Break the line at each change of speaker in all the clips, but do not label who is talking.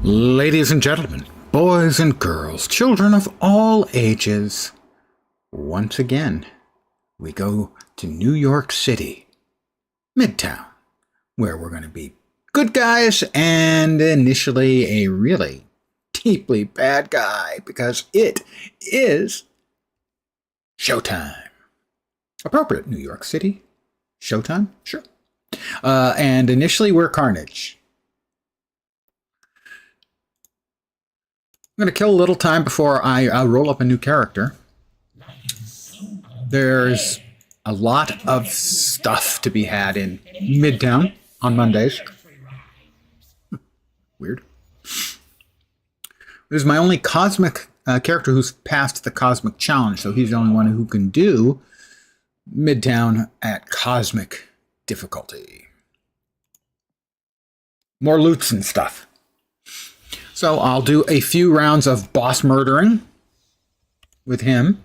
Ladies and gentlemen, boys and girls, children of all ages, once again, we go to New York City, Midtown, where we're going to be good guys and initially a really deeply bad guy because it is showtime. Appropriate, New York City. Showtime? Sure. And initially we're Carnage. I'm going to kill a little time before I roll up a new character. There's a lot of stuff to be had in Midtown on Mondays. Weird. This is my only cosmic character who's passed the cosmic challenge, so he's the only one who can do Midtown at cosmic difficulty. More loots and stuff. So I'll do a few rounds of boss murdering with him.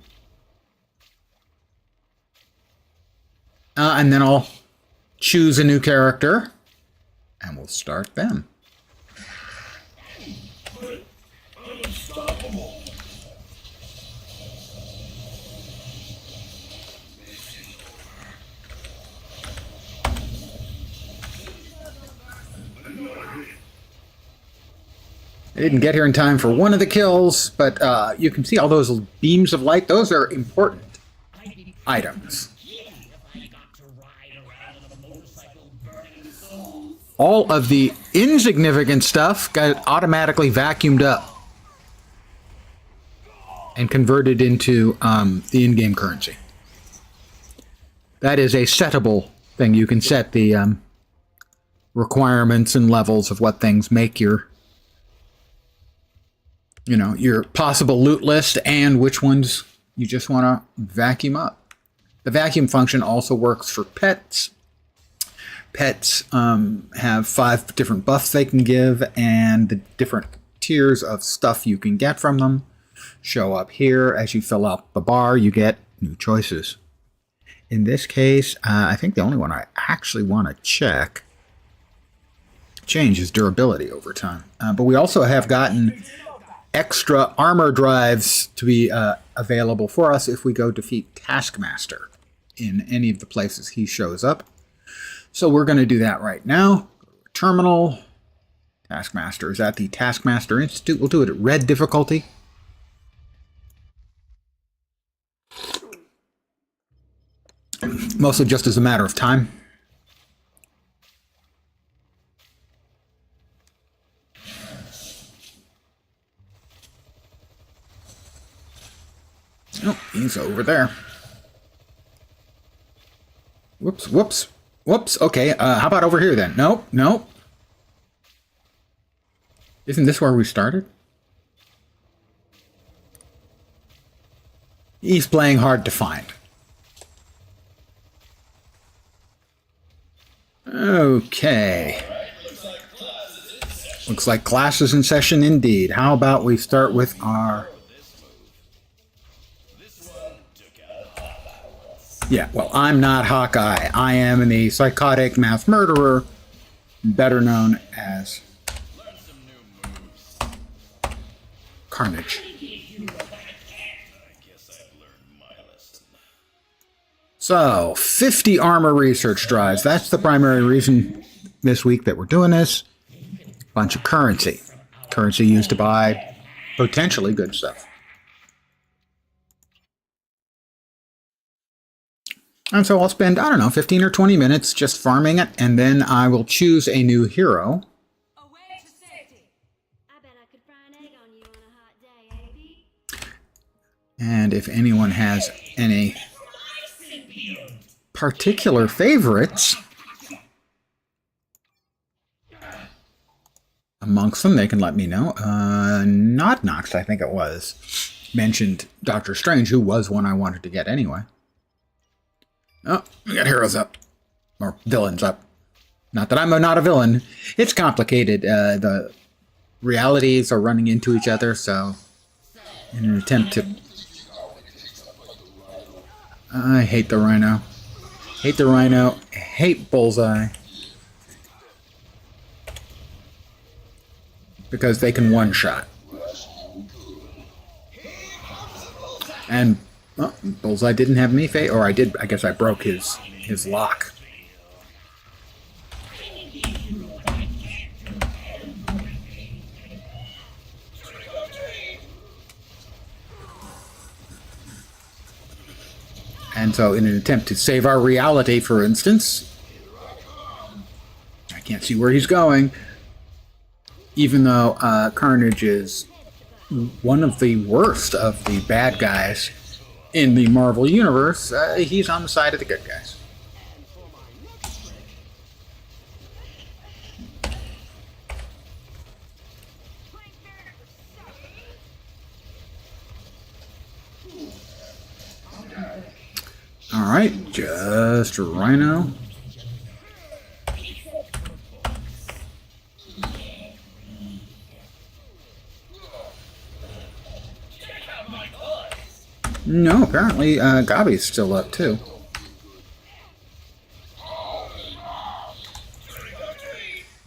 And then I'll choose a new character and we'll start them. I didn't get here in time for one of the kills, but you can see all those beams of light. Those are important items. All of the insignificant stuff got automatically vacuumed up and converted into the in-game currency. That is a settable thing. You can set the requirements and levels of what things make your possible loot list and which ones you just want to vacuum up. The vacuum function also works for pets. Pets have 5 different buffs they can give, and the different tiers of stuff you can get from them show up here. As you fill out the bar, you get new choices. In this case, I think the only one I actually want to change is durability over time. But we also have gotten extra armor drives to be available for us if we go defeat Taskmaster in any of the places he shows up. So we're going to do that right now. Terminal. Taskmaster is at the Taskmaster Institute. We'll do it at red difficulty. Mostly just as a matter of time. Oh, he's over there. Whoops, whoops, whoops. Okay, how about over here then? Nope, nope. Isn't this where we started? He's playing hard to find. Okay. Looks like class is in session indeed. How about we start with our... Yeah, well, I'm not Hawkeye. I am the psychotic mass murderer, better known as Carnage. So, 50 armor research drives. That's the primary reason this week that we're doing this. Bunch of currency. Currency used to buy potentially good stuff. And so I'll spend, 15 or 20 minutes just farming it, and then I will choose a new hero.
Away to safety. I bet I could fry an egg on you on a hot day, eh, Pete?
And if anyone has any particular favorites amongst them, they can let me know. Not Nox, I think it was, mentioned Doctor Strange, who was one I wanted to get anyway. Oh, we got heroes up. Or villains up. Not that I'm not a villain. It's complicated. The realities are running into each other, so in an attempt to... I hate the Rhino. Hate the Rhino. Hate Bullseye. because they can one-shot. And well, Bullseye didn't have me or I did. I guess I broke his lock. And so in an attempt to save our reality, for instance, I can't see where he's going, even though Carnage is one of the worst of the bad guys in the Marvel Universe, he's on the side of the good guys. Alright, just Rhino. No, apparently Gabi's still up too.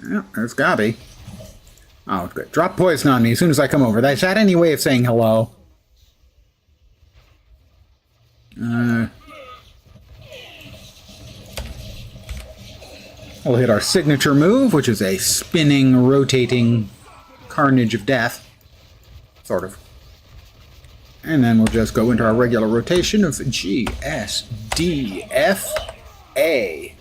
Yeah, there's Gabi. Oh, good. Drop poison on me as soon as I come over. Is that any way of saying hello? We'll hit our signature move, which is a spinning, rotating Carnage of Death. Sort of. And then we'll just go into our regular rotation of G, S, D, F, A.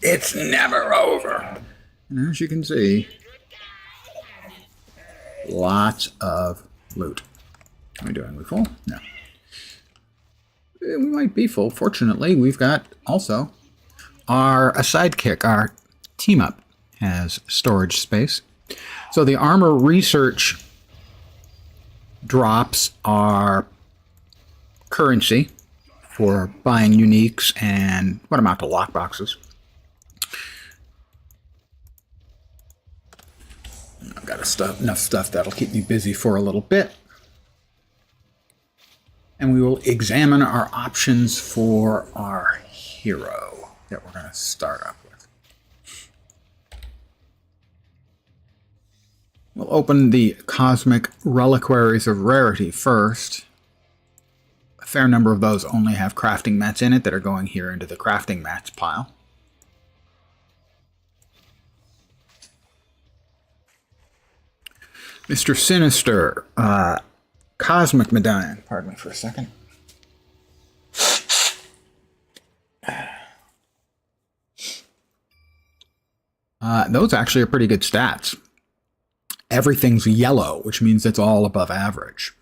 It's never over. And as you can see, lots of loot. Are we doing? We full? No. We might be full. Fortunately, we've got also a sidekick. Our team up has storage space. So the armor research drops are currency for buying uniques and what amount to lockboxes. I've got enough stuff that'll keep me busy for a little bit. And we will examine our options for our hero that we're going to start up with. We'll open the Cosmic Reliquaries of Rarity first. A fair number of those only have crafting mats in it that are going here into the crafting mats pile. Mr. Sinister, Cosmic Medallion. Pardon me for a second. Those actually are pretty good stats. Everything's yellow, which means it's all above average.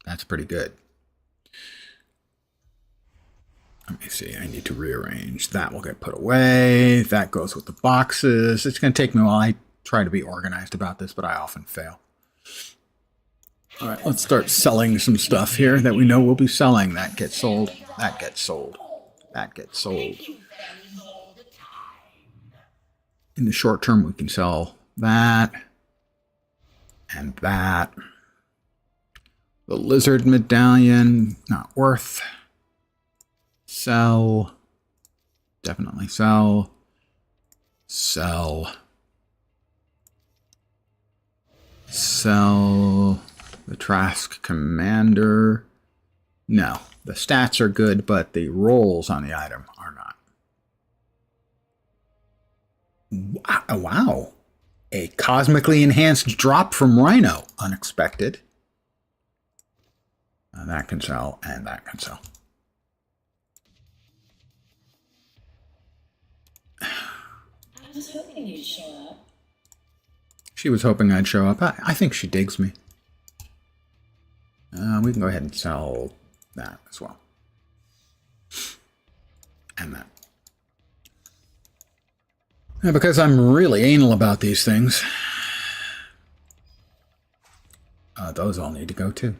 That's pretty good. Let me see. I need to rearrange. That will get put away. That goes with the boxes. It's going to take me a while. I try to be organized about this, but I often fail. All right, let's start selling some stuff here that we know we'll be selling. That gets sold. That gets sold. That gets sold. In the short term, we can sell that and that. The lizard medallion, not worth. Sell. Definitely sell. Sell. Sell. The Trask Commander. No, the stats are good, but the rolls on the item are not. Wow. A cosmically enhanced drop from Rhino. Unexpected. That can sell, and that can sell.
I was hoping you'd show up.
She was hoping I'd show up. I think she digs me. We can go ahead and sell that as well. And that. Now, because I'm really anal about these things, those all need to go too.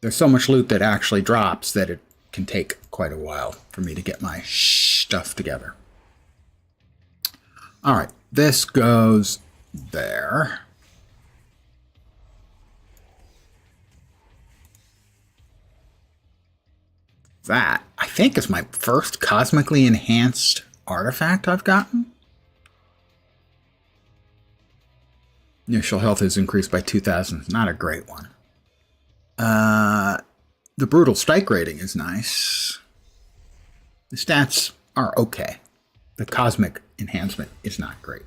There's so much loot that actually drops that it can take quite a while for me to get my stuff together. All right, this goes there. That, I think, is my first cosmically enhanced artifact I've gotten. Initial health is increased by 2,000. Not a great one. The brutal strike rating is nice. The stats are okay. The cosmic enhancement is not great.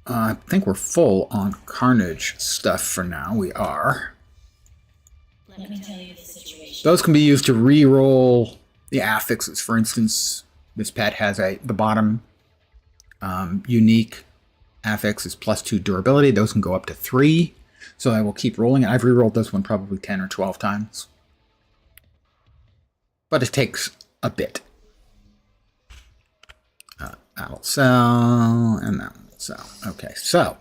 I think we're full on carnage stuff for now. We are.
Let me tell you the situation.
Those can be used to re-roll the affixes. For instance, this pet has the bottom unique affix is +2 durability. Those can go up to 3. So I will keep rolling it. I've re-rolled this one probably 10 or 12 times. But it takes a bit. That'll sell, and that will sell. Okay, so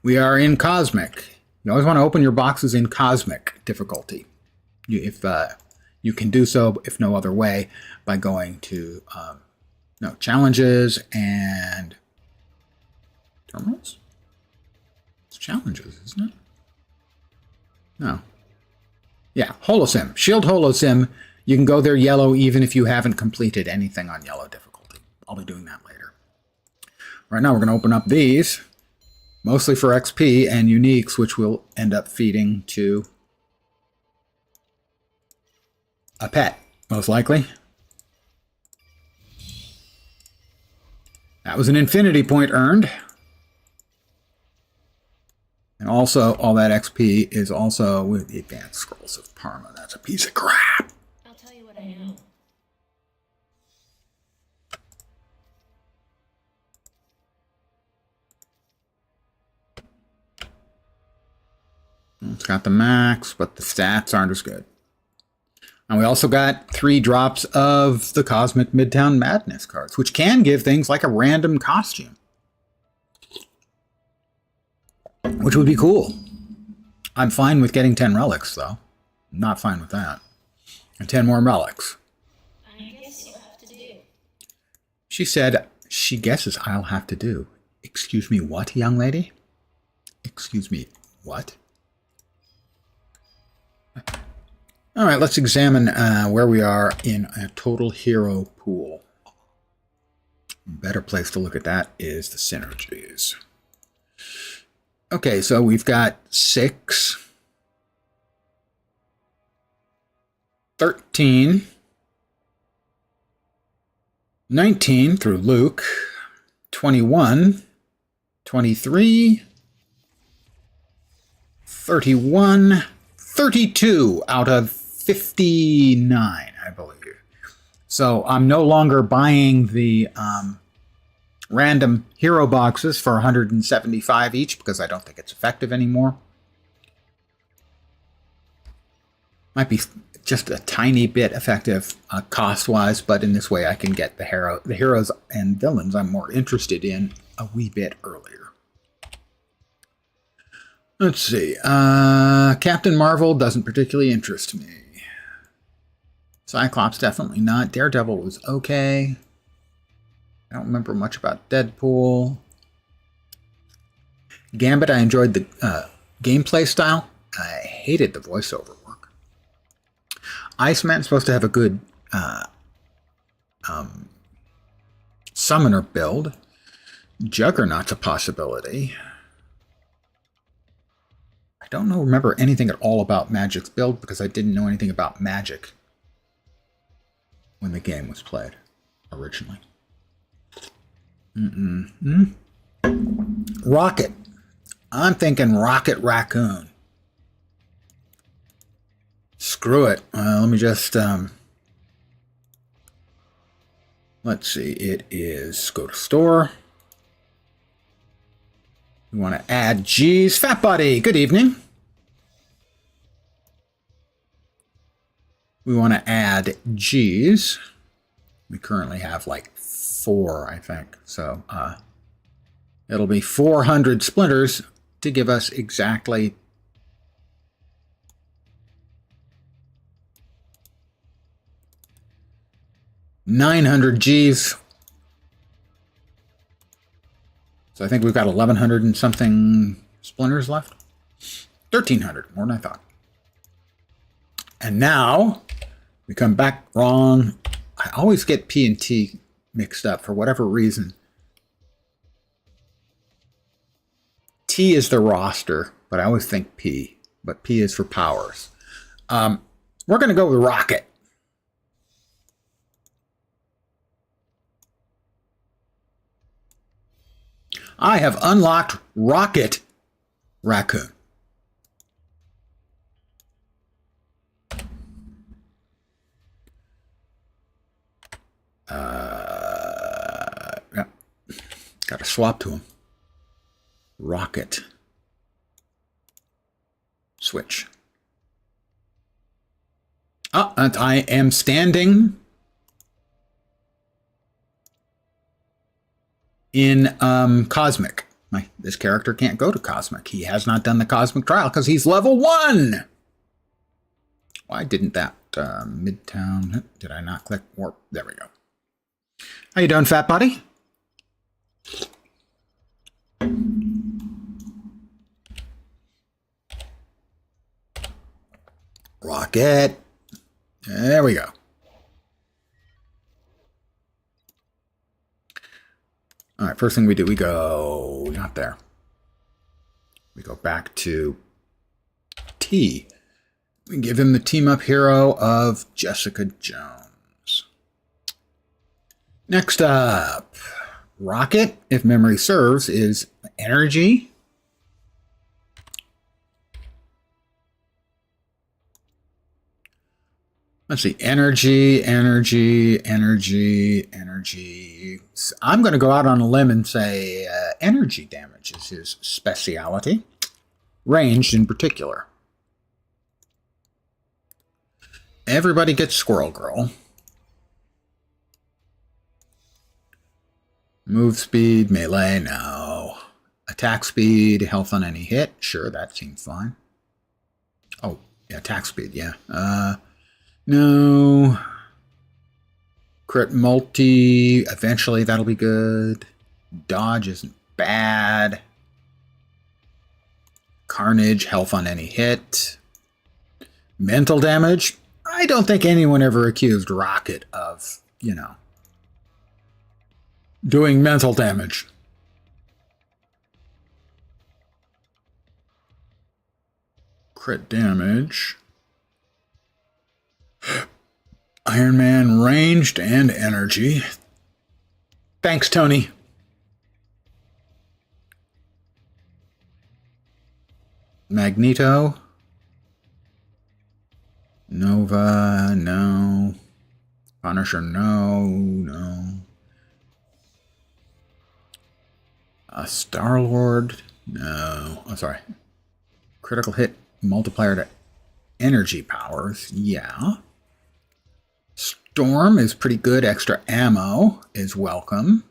we are in Cosmic. You always want to open your boxes in Cosmic difficulty. If you can do so, if no other way, by going to challenges and terminals. It's challenges, isn't it? No. Yeah, Holosim. Shield Holosim. You can go there yellow even if you haven't completed anything on yellow difficulty. I'll be doing that later. Right now we're going to open up these, mostly for XP and uniques, which will end up feeding to a pet, most likely. That was an infinity point earned. And also, all that XP is also with the Advanced Scrolls of Parma. That's a piece of crap.
I'll tell you what I know.
It's got the max, but the stats aren't as good. And we also got 3 drops of the Cosmic Midtown Madness cards, which can give things like a random costume. Which would be cool. I'm fine with getting 10 relics, though. I'm not fine with that. And 10 more relics.
I guess you'll have to do.
She said she guesses I'll have to do. Excuse me, what, young lady? Excuse me, what? All right, let's examine where we are in a total hero pool. A better place to look at that is the synergies. Okay, so we've got 6, 13, 19 through Luke, 21, 23, 31, 32 out of 59, I believe. So I'm no longer buying the random hero boxes for 175 each because I don't think it's effective anymore. Might be just a tiny bit effective cost-wise, but in this way I can get the heroes and villains I'm more interested in a wee bit earlier. Let's see. Captain Marvel doesn't particularly interest me. Cyclops definitely not. Daredevil was okay. I don't remember much about Deadpool. Gambit, I enjoyed the gameplay style. I hated the voiceover work. Iceman's supposed to have a good summoner build. Juggernaut's a possibility. I don't remember anything at all about Magic's build because I didn't know anything about Magic when the game was played originally. Rocket. I'm thinking Rocket Raccoon. Screw it. Let me just let's see. It is go to store. We want to add G's. Fat Buddy, good evening. We want to add G's. We currently have like 4, I think. So it'll be 400 splinters to give us exactly 900 G's. So I think we've got 1,100 and something splinters left. 1,300, more than I thought. And now we come back wrong. I always get P and T mixed up for whatever reason. T is the roster, but I always think P. But P is for powers. We're going to go with Rocket. I have unlocked Rocket Raccoon. Yeah. Got to swap to him. Rocket. Switch. Oh, and I am standing in Cosmic. This character can't go to Cosmic. He has not done the Cosmic trial because he's level 1. Why didn't that Midtown? Did I not click warp? There we go. How you doing, fat buddy? Rocket. There we go. All right, first thing we do, we go, not there. We go back to T. We give him the team-up hero of Jessica Jones. Next up, Rocket, if memory serves, is energy. Let's see, energy. I'm going to go out on a limb and say energy damage is his speciality. Ranged in particular. Everybody gets Squirrel Girl. Move speed, melee, no. Attack speed, health on any hit. Sure, that seems fine. Oh, yeah, attack speed, yeah. No. Crit multi. Eventually that'll be good. Dodge isn't bad. Carnage. Health on any hit. Mental damage. I don't think anyone ever accused Rocket of, doing mental damage. Crit damage. Iron Man ranged and energy. Thanks, Tony. Magneto. Nova, no. Punisher, no. Star-Lord, no. Oh, sorry. Critical hit multiplier to energy powers, yeah. Storm is pretty good. Extra ammo is welcome.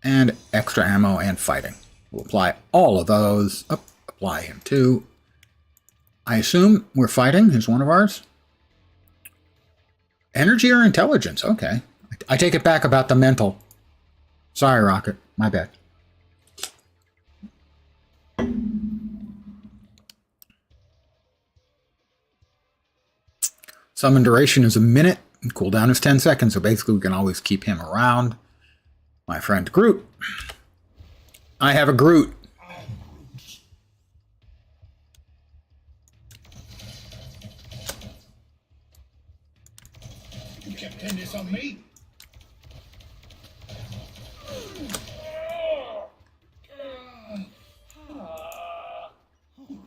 And extra ammo and fighting. We'll apply all of those. Oh, apply him too. I assume we're fighting is one of ours. Energy or intelligence? Okay. I take it back about the mental. Sorry, Rocket. My bad. Summon duration is a minute, and cooldown is 10 seconds, so basically we can always keep him around. My friend Groot. I have a Groot.
You kept pinning this on me.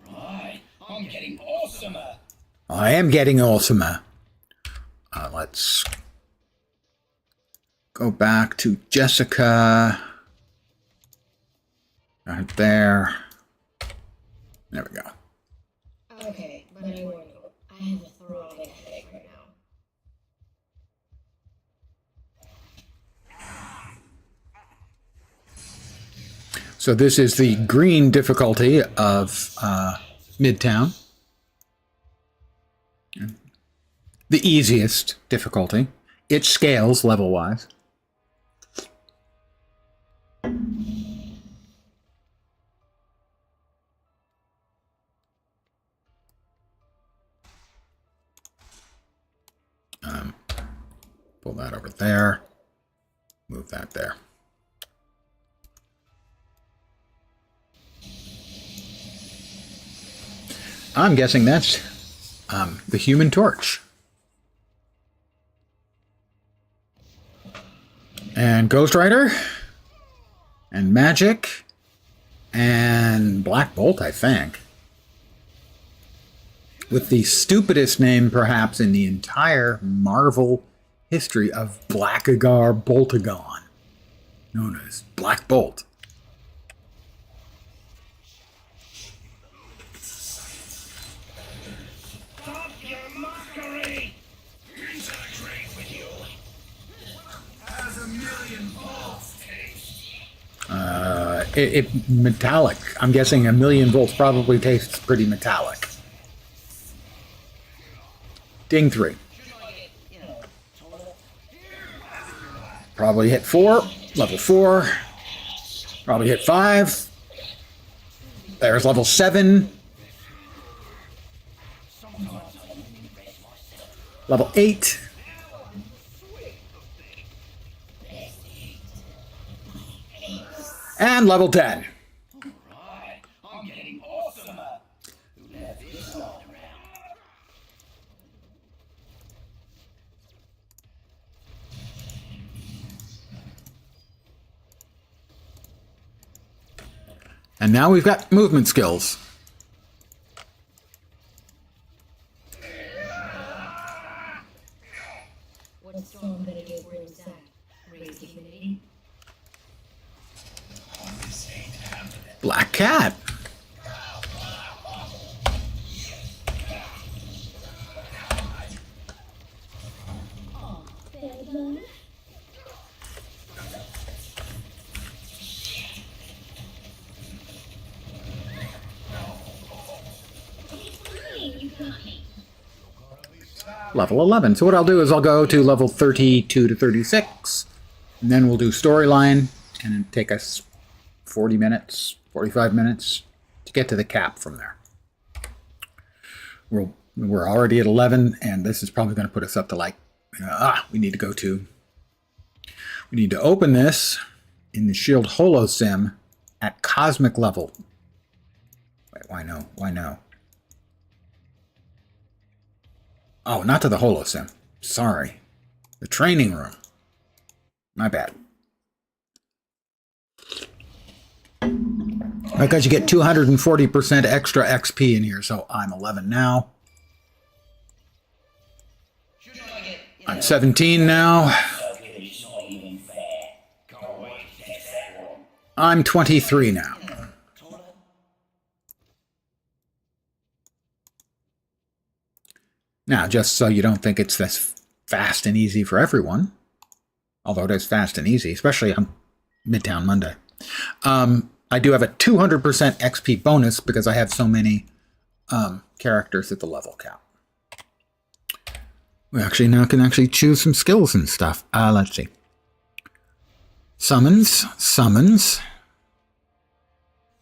Alright, I'm getting awesomer.
I am getting awesomer. Let's go back to Jessica. Right there. There we go.
Okay, but I warn you, I have a throbbing headache right now.
So this is the green difficulty of Midtown. The easiest difficulty. it scales level-wise. Pull that over there. Move that there. I'm guessing that's the Human Torch. And Ghost Rider. And Magic. And Black Bolt, I think. With the stupidest name, perhaps, in the entire Marvel history of Blackagar Boltagon, known as Black Bolt.
Stop your mockery! Exaggerate with you. Has a million volts taste.
Metallic. I'm guessing a million volts probably tastes pretty metallic. Ding 3. Probably hit 4. Level 4. Probably hit 5. There's level 7. Level 8. And level 10.
Right, I'm getting awesomer. Who left this one around?
And now we've got movement skills.
What's Storm gonna do for inside? Raise the humidity?
Black Cat.
Oh, bad boy. You got me.
Level 11. So what I'll do is I'll go to level 32 to 36. And then we'll do storyline. And it'll take us 40 minutes, 45 minutes to get to the cap from there. We're already at 11, and this is probably going to put us up to like, we need to open this in the Shield Holo Sim at cosmic level. Wait, why no? Why no? Oh, not to the Holo Sim. Sorry. The training room. My bad. Because you get 240% extra XP in here, so I'm 11 now. I'm 17 now. I'm 23 now. Now, just so you don't think it's this fast and easy for everyone, although it is fast and easy, especially on Midtown Monday, I do have a 200% XP bonus because I have so many characters at the level cap. We actually now can actually choose some skills and stuff. Let's see. Summons.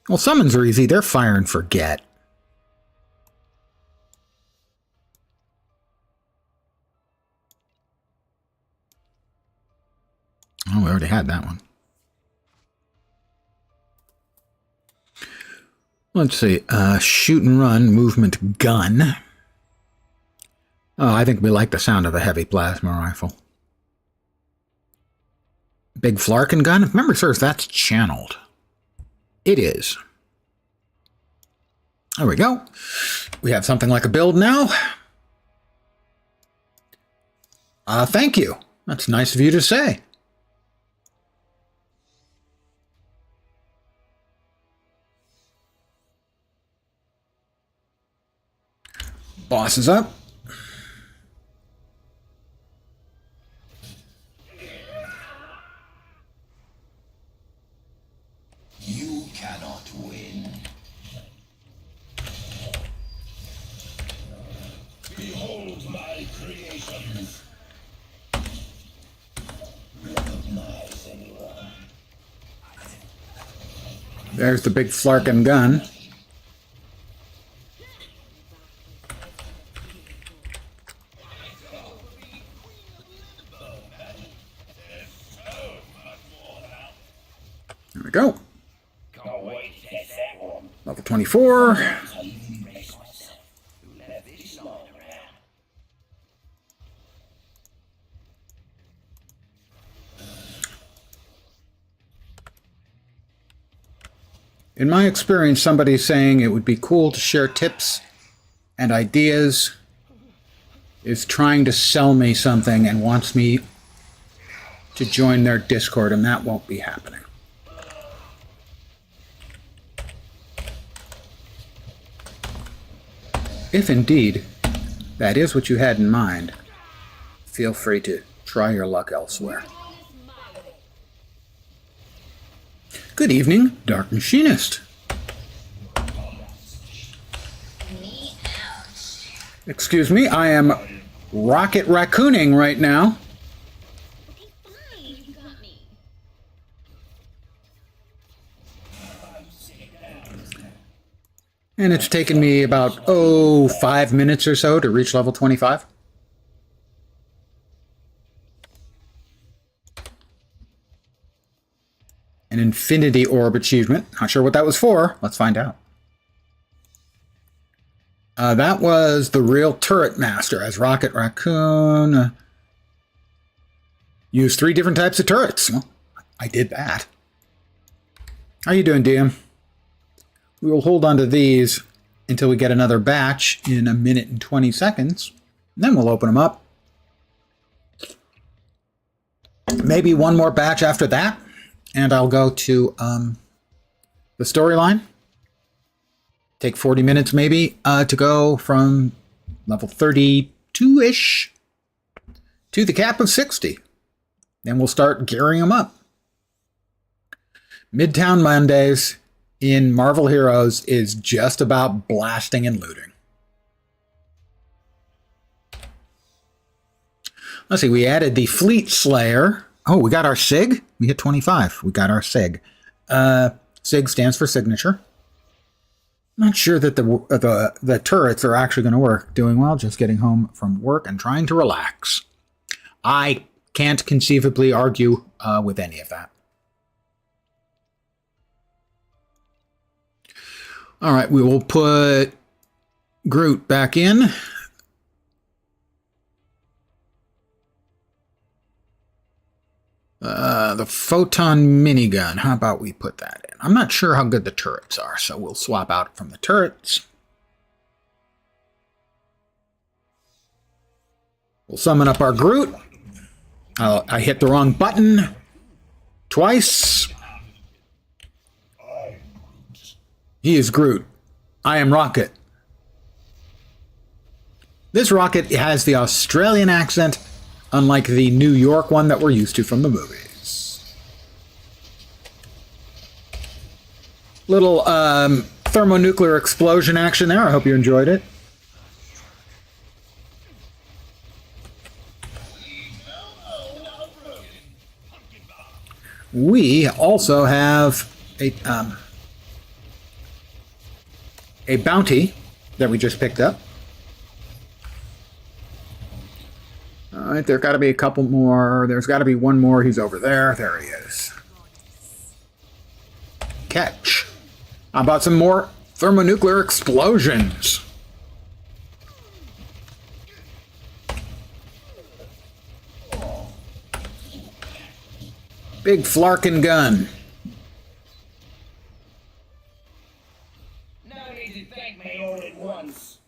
Well, summons are easy. They're fire and forget. Oh, we already had that one. Let's see. Shoot and run, movement gun. Oh, I think we like the sound of a heavy plasma rifle. Big Flarkin gun. If memory serves, that's channeled. It is. There we go. We have something like a build now. Thank you. That's nice of you to say. Boss is up.
You cannot win. Behold my creation.
There's the big flarkin' gun. There we go.
Can't wait to test that one.
Level 24.
Brace myself. Who left this lying around?
In my experience, somebody's saying it would be cool to share tips and ideas, is trying to sell me something and wants me to join their Discord, and that won't be happening. If indeed that is what you had in mind, feel free to try your luck elsewhere. Good evening, Dark Machinist. Excuse me, I am rocket raccooning right now.
Okay, fine, you got me.
And it's taken me about, 5 minutes or so to reach level 25. An Infinity Orb achievement. Not sure what that was for. Let's find out. That was the real Turret Master as Rocket Raccoon. Use 3 different types of turrets. Well, I did that. How you doing, DM? We will hold on to these until we get another batch in 1 minute and 20 seconds. Then we'll open them up. Maybe one more batch after that. And I'll go to the storyline. Take 40 minutes maybe to go from level 32-ish to the cap of 60. Then we'll start gearing them up. Midtown Mondays in Marvel Heroes is just about blasting and looting. Let's see, we added the Fleet Slayer. Oh, we got our SIG? We hit 25. We got our SIG. SIG stands for signature. Not sure that the turrets are actually going to work. Doing well, just getting home from work and trying to relax. I can't conceivably argue with any of that. All right, we will put Groot back in. The photon minigun. How about we put that in? I'm not sure how good the turrets are, so we'll swap out from the turrets. We'll summon up our Groot. I hit the wrong button twice. He is Groot. I am Rocket. This Rocket has the Australian accent, unlike the New York one that we're used to from the movies. Little thermonuclear explosion action there. I hope you enjoyed it. We also have a bounty that we just picked up. All right, there got to be a couple more. There's got to be one more. He's over there. There he is. Catch. How about some more thermonuclear explosions? Big flarkin' gun.
No need to thank me all at once.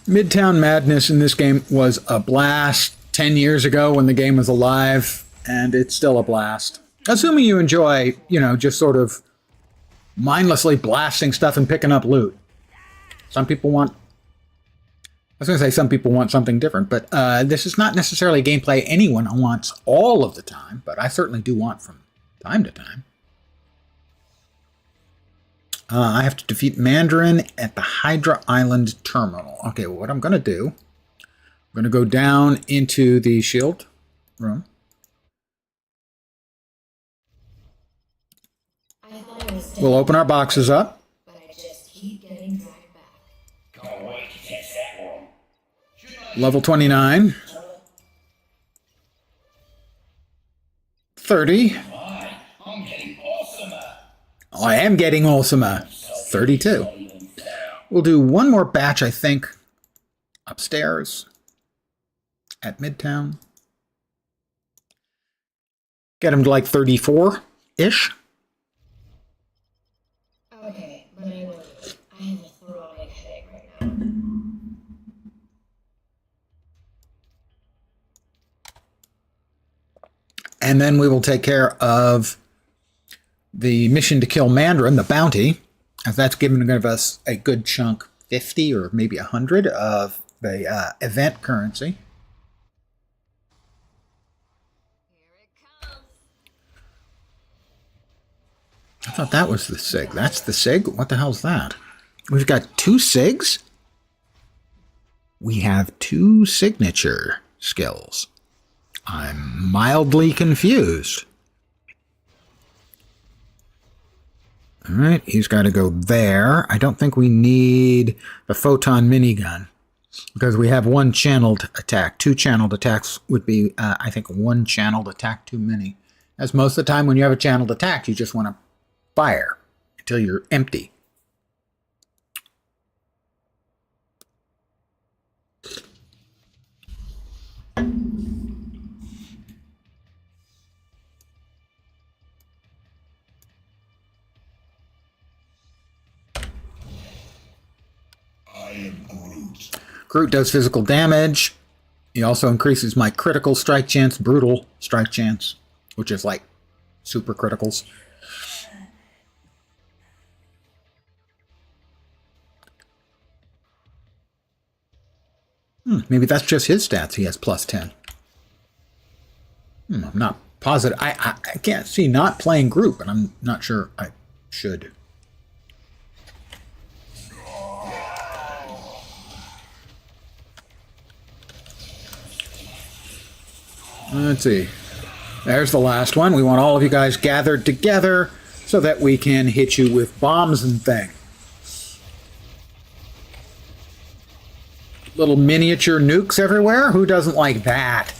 Midtown Madness in this game was a blast 10 years ago when the game was alive, and it's still a blast. Assuming you enjoy, just sort of mindlessly blasting stuff and picking up loot. Some people want something different, but this is not necessarily gameplay anyone wants all of the time, but I certainly do want from time to time. I have to defeat Mandarin at the Hydra Island terminal. Okay, well, what I'm going to do, I'm going to go down into the shield room.
I thought I was dead,
We'll open our boxes up.
but I just keep getting dragged back.
Can't wait to test that one.
Level 29. 30.
My, I'm getting awesomer.
Oh, I am getting awesomer. 32. We'll do one more batch, I think, upstairs at Midtown. Get him to like 34-ish.
Okay, but I warn you, I have a throbbing headache right now.
And then we will take care of the mission to kill Mandarin, the bounty, as that's given to us a good chunk, 50 or maybe 100 of the event currency. I thought that was the SIG. That's the SIG? What the hell's that? We've got 2 SIGs? We have 2 signature skills. I'm mildly confused. All right, he's got to go there. I don't think we need the photon minigun because we have 1 channeled attack. 2 channeled attacks would be, I think, 1 channeled attack too many. As most of the time when you have a channeled attack, you just want to fire until you're empty. Groot does physical damage. He also increases my critical strike chance, brutal strike chance, which is like super criticals. Maybe that's just his stats. He has plus 10. I'm not positive. I can't see not playing Groot, but I'm not sure I should. Let's see. There's the last one. We want all of you guys gathered together so that we can hit you with bombs and things. Little miniature nukes everywhere? Who doesn't like that?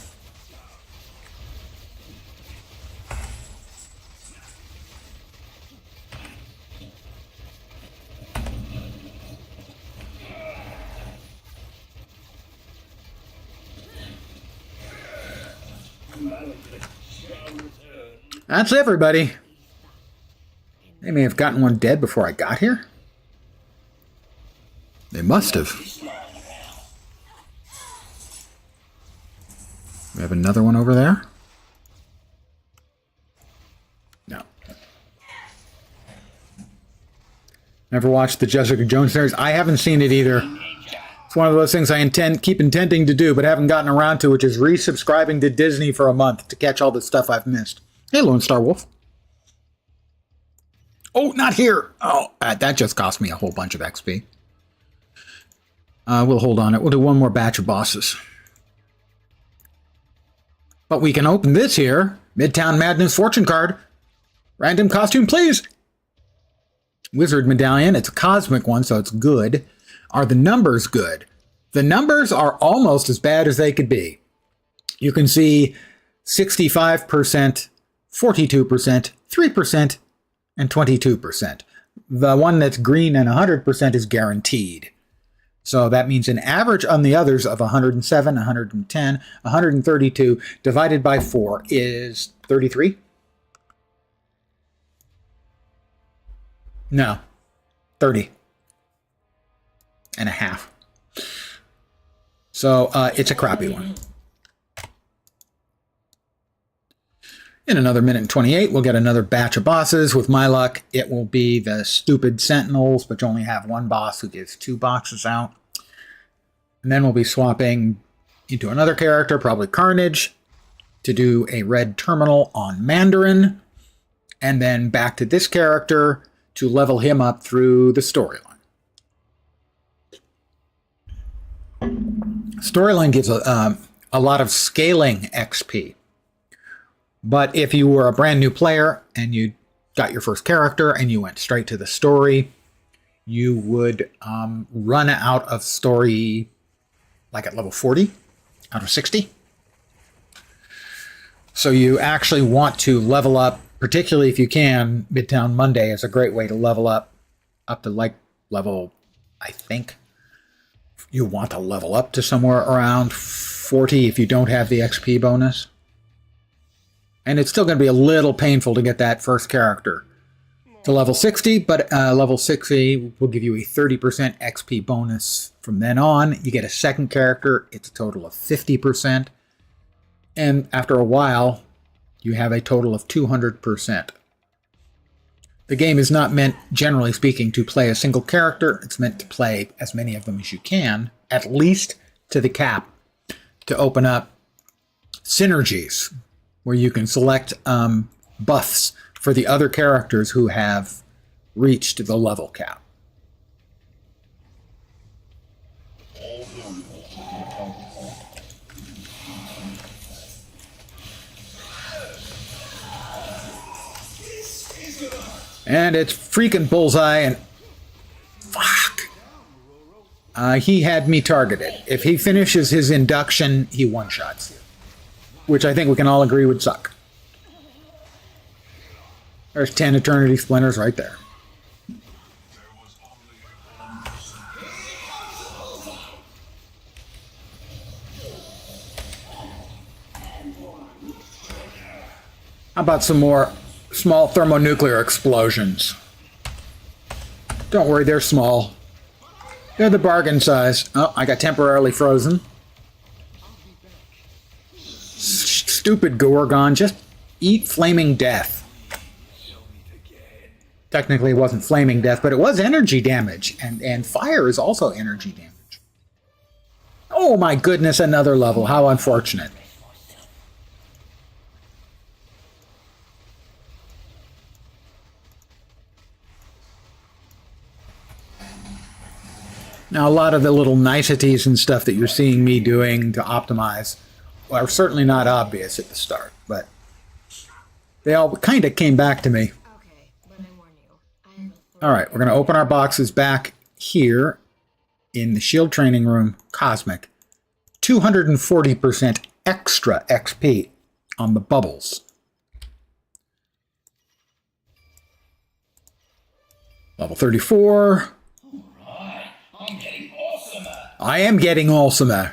That's everybody. They may have gotten one dead before I got here. They must have. We have another one over there? No. Never watched the Jessica Jones series. I haven't seen it either. It's one of those things I keep intending to do, but haven't gotten around to, which is resubscribing to Disney for a month to catch all the stuff I've missed. Hey, Lone Star Wolf. Oh, not here. Oh, that just cost me a whole bunch of XP. We'll hold on it. We'll do one more batch of bosses. But we can open this here. Midtown Madness fortune card. Random costume, please. Wizard medallion. It's a cosmic one, so it's good. Are the numbers good? The numbers are almost as bad as they could be. You can see 65%, 42%, 3%, and 22%. The one that's green and 100% is guaranteed. So that means an average on the others of 107, 110, 132 divided by 4 is 33? No, 30 and a half. So it's a crappy one. In another minute and 28, we'll get another batch of bosses. With my luck, it will be the stupid Sentinels, but you only have one boss who gives 2 boxes out. And then we'll be swapping into another character, probably Carnage, to do a red terminal on Mandarin. And then back to this character to level him up through the storyline. Storyline gives a lot of scaling XP. But if you were a brand new player and you got your first character and you went straight to the story, you would run out of story like at level 40 out of 60. So you actually want to level up, particularly if you can. Midtown Monday is a great way to level up to like level, I think you want to level up to somewhere around 40 if you don't have the XP bonus. And it's still going to be a little painful to get that first character to level 60, but level 60 will give you a 30% XP bonus from then on. You get a second character, it's a total of 50%. And after a while, you have a total of 200%. The game is not meant, generally speaking, to play a single character. It's meant to play as many of them as you can, at least to the cap, to open up synergies where you can select buffs for the other characters who have reached the level cap. And it's freaking Bullseye, and fuck. He had me targeted. If he finishes his induction, he one-shots you, which I think we can all agree would suck. There's 10 Eternity Splinters right there. How about some more small thermonuclear explosions? Don't worry, they're small. They're the bargain size. Oh, I got temporarily frozen. Stupid Gorgon, just eat flaming death. Technically it wasn't flaming death, but it was energy damage, and fire is also energy damage. Oh my goodness, another level. How unfortunate. Now, a lot of the little niceties and stuff that you're seeing me doing to optimize are certainly not obvious at the start, but they all kind of came back to me.
Okay, but I warn you, I have
All right, we're going to open our boxes back here in the Shield Training Room Cosmic. 240% extra XP on the bubbles. Level 34.
I'm getting awesomer.
I am getting awesomer.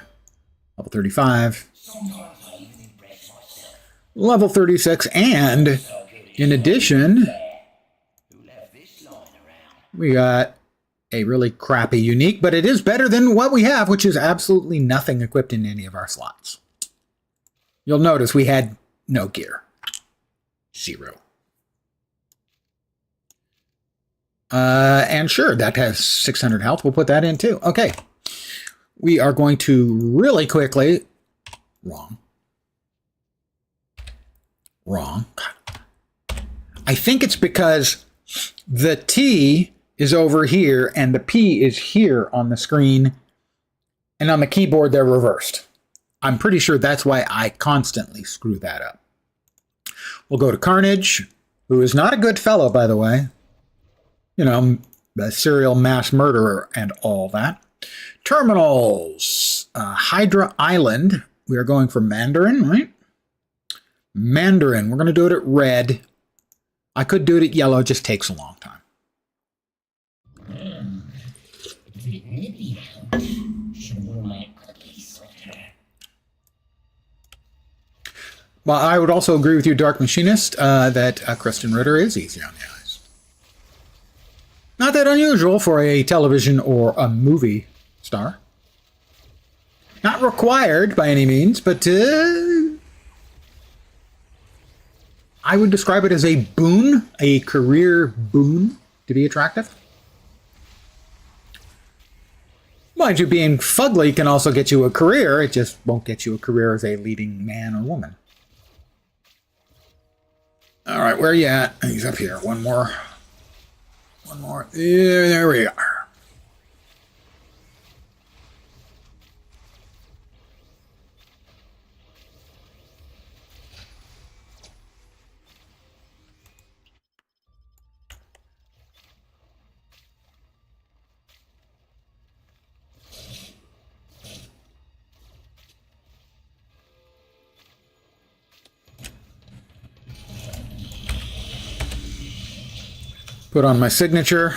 Level 35.
Sometimes I even impress myself.
Level 36. And in addition,
Who left this lying around?
we got a really crappy unique, but it is better than what we have, which is absolutely nothing equipped in any of our slots. You'll notice we had no gear. 0. And sure, that has 600 health. We'll put that in too. Okay. We are going to really quickly... Wrong. I think it's because the T is over here and the P is here on the screen, and on the keyboard they're reversed. I'm pretty sure that's why I constantly screw that up. We'll go to Carnage, who is not a good fellow, by the way. You know, the serial mass murderer and all that. Terminals. Hydra Island. We are going for Mandarin, right? Mandarin. We're going to do it at red. I could do it at yellow. It just takes a long time. Well, I would also agree with you, Dark Machinist, that Kristen Ritter is easy on the eyes. Not that unusual for a television or a movie star. Not required by any means, but I would describe it as a boon, a career boon to be attractive. Mind you, being fugly can also get you a career. It just won't get you a career as a leading man or woman. All right, where are you at? He's up here. One more. Yeah, there we are. Put on my signature.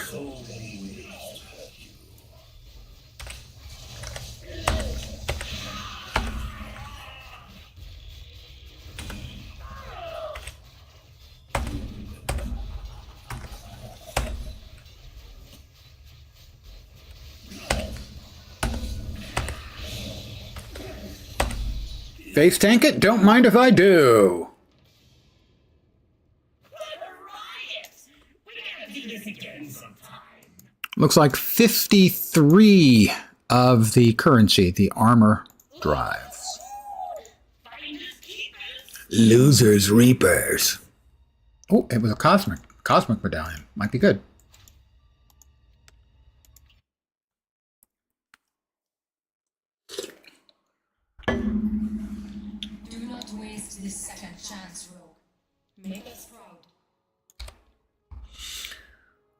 Face tank it? Don't mind if I do. Looks like 53 of the currency, the armor drives. Losers reapers. Oh, it was a cosmic medallion. Might be good.
Do not waste this second chance, Rogue. Make us proud.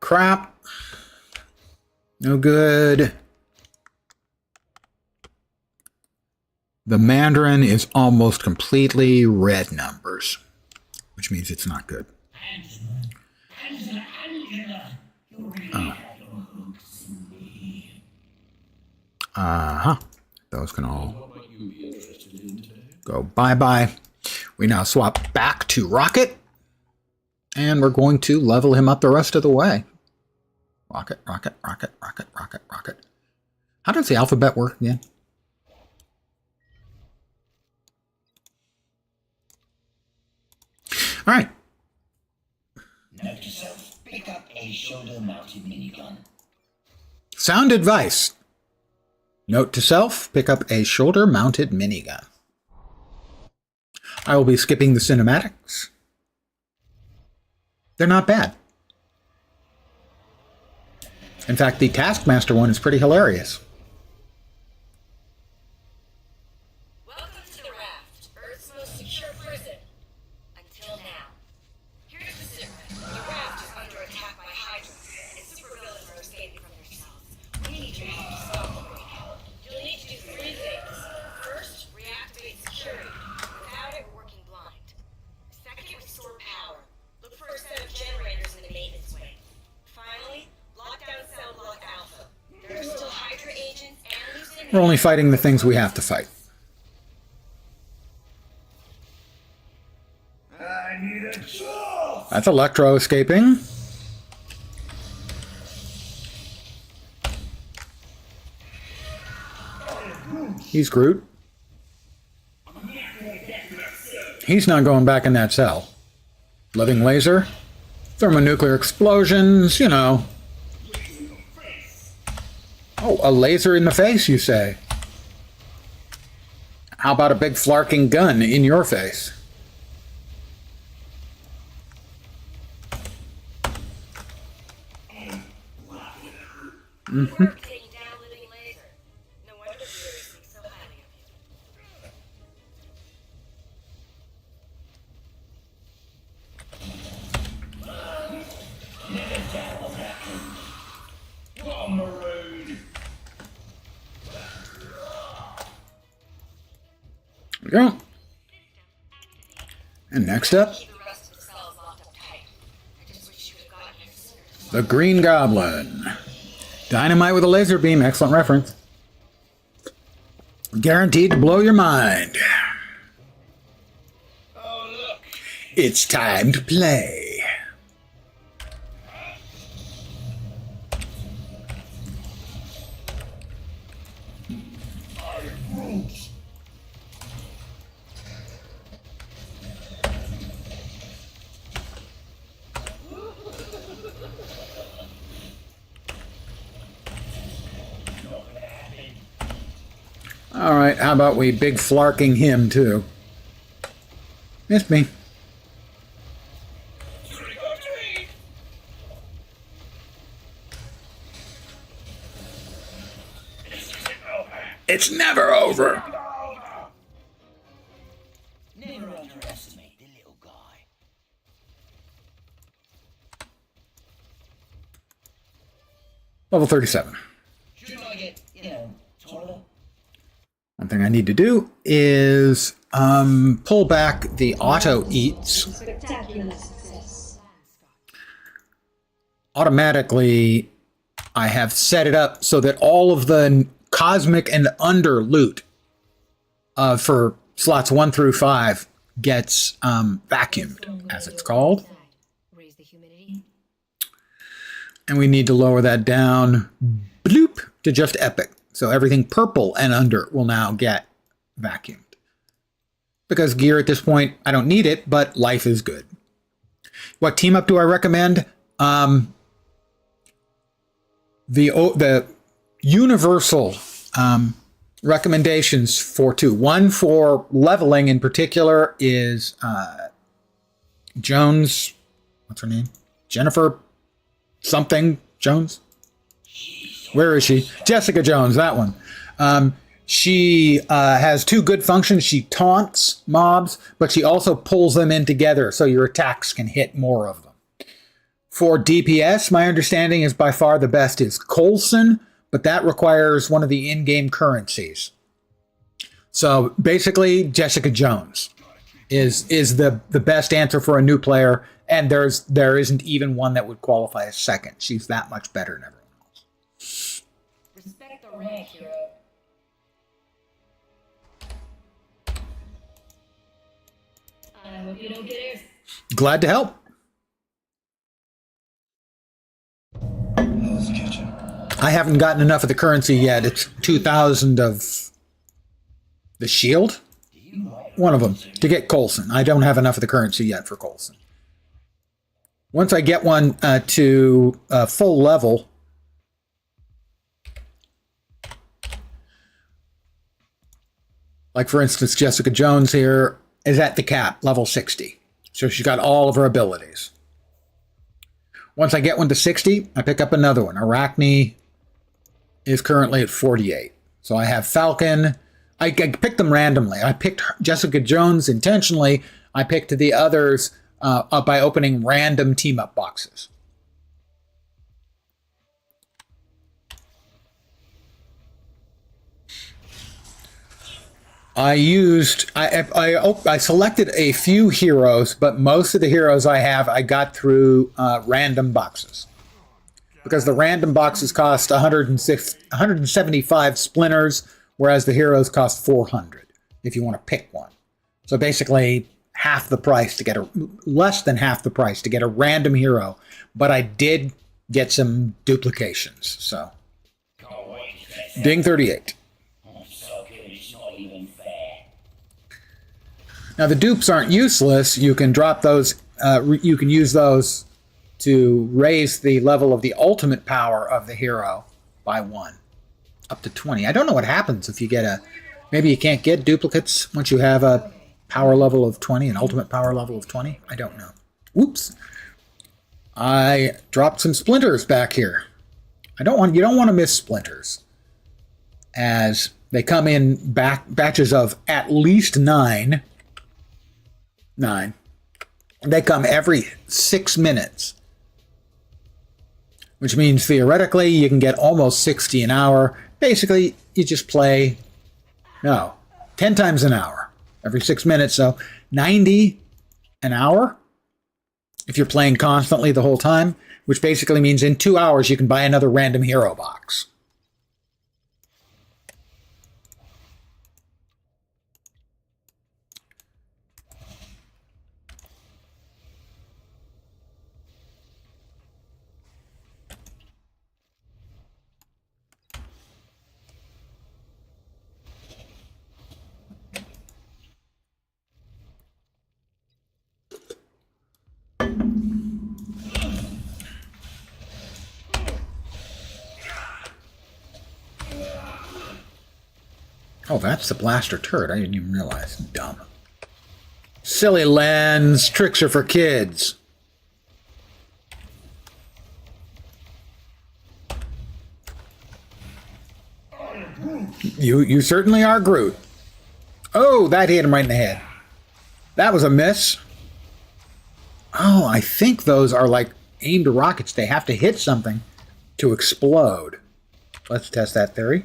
Crap. No good. The Mandarin is almost completely red numbers, which means it's not good. Oh. Uh-huh. Those can all go bye-bye. We now swap back to Rocket, and we're going to level him up the rest of the way. Rocket, rocket, rocket, rocket, rocket, rocket. How does the alphabet work again? All right.
Note to self, pick up a shoulder-mounted minigun.
Sound advice. Note to self, pick up a shoulder-mounted minigun. I will be skipping the cinematics. They're not bad. In fact, the Taskmaster one is pretty hilarious.
Welcome to the Raft, Earth's most secure prison. Until now. Here's the secret. The Raft is under attack by Hydra, and supervillains are escaping from their cells. We need your help to stop the breakout. You'll need to do 3 things. First, reactivate security. Without it, we're working blind. Second, restore power. Look for a set of generators in the maintenance wing. Finally, lock down cell block Alpha. There are still Hydra agents and loose
We're only fighting the things we have to fight.
I need a job!
That's Electro escaping. He's Groot. He's not going back in that cell. Living laser. Thermonuclear explosions, you know. Oh, a laser in the face, you say? How about a big flarking gun in your face? Mm-hmm.
taking down living laser. No wonder the viewers think so highly of you.
On the road.
There we go. And next up,
Keep the rest of the cells locked up tight. I just wish you would have gotten here sooner.
the Green Goblin. Dynamite with a laser beam. Excellent reference. Guaranteed to blow your mind.
Oh, look.
It's time to play. All right, how about we big flarking him too? Missed me. It's never over.
Never underestimate the little guy.
Level 37.
Should I get, taller?
One thing I need to do is pull back the auto eats.
Spectacular success.
automatically I have set it up so that all of the cosmic and under loot for slots 1 through 5 gets vacuumed, as it's called.
Raise the humidity.
And we need to lower that down, bloop, to just epic. So everything purple and under will now get vacuumed. Because gear at this point, I don't need it, but life is good. What team up do I recommend? The universal recommendations for 2. One for leveling in particular is Jones. What's her name? Jennifer something Jones. Where is she? Jessica Jones, that one. She has 2 good functions. She taunts mobs, but she also pulls them in together so your attacks can hit more of them. For DPS, my understanding is by far the best is Coulson, but that requires one of the in-game currencies. So basically, Jessica Jones is the best answer for a new player, and there isn't even one that would qualify as second. She's that much better than everyone else.
Respect the rank, hero. I hope you don't get it.
Glad to help.
Hell's Kitchen.
I haven't gotten enough of the currency yet. It's 2,000 of the shield. One of them to get Coulson. I don't have enough of the currency yet for Coulson. Once I get one to full level, like for instance, Jessica Jones here is at the cap, level 60. So she's got all of her abilities. Once I get one to 60, I pick up another one. Arachne is currently at 48. So I have Falcon. I picked them randomly. I picked Jessica Jones intentionally. I picked the others by opening random team-up boxes. I selected a few heroes, but most of the heroes I got through random boxes. Because the random boxes cost 175 splinters, whereas the heroes cost 400 if you want to pick one. So basically half the price to get less than half the price to get a random hero, but I did get some duplications. So Ding 38. Now the dupes aren't useless. You can drop those. You can use those to raise the level of the ultimate power of the hero by 1, up to 20. I don't know what happens if you get maybe you can't get duplicates once you have a power level of 20, an ultimate power level of 20. I don't know. Oops. I dropped some splinters back here. You don't want to miss splinters, as they come in batches of at least 9. They come every 6 minutes, which means theoretically you can get almost 60 an hour. Basically, you just play 10 times an hour every 6 minutes, so 90 an hour if you're playing constantly the whole time, which basically means in 2 hours you can buy another random hero box. Oh, that's the blaster turret. I didn't even realize. Dumb. Silly lens. Tricks are for kids. You certainly are Groot. Oh, that hit him right in the head. That was a miss. Oh, I think those are like aimed rockets. They have to hit something to explode. Let's test that theory.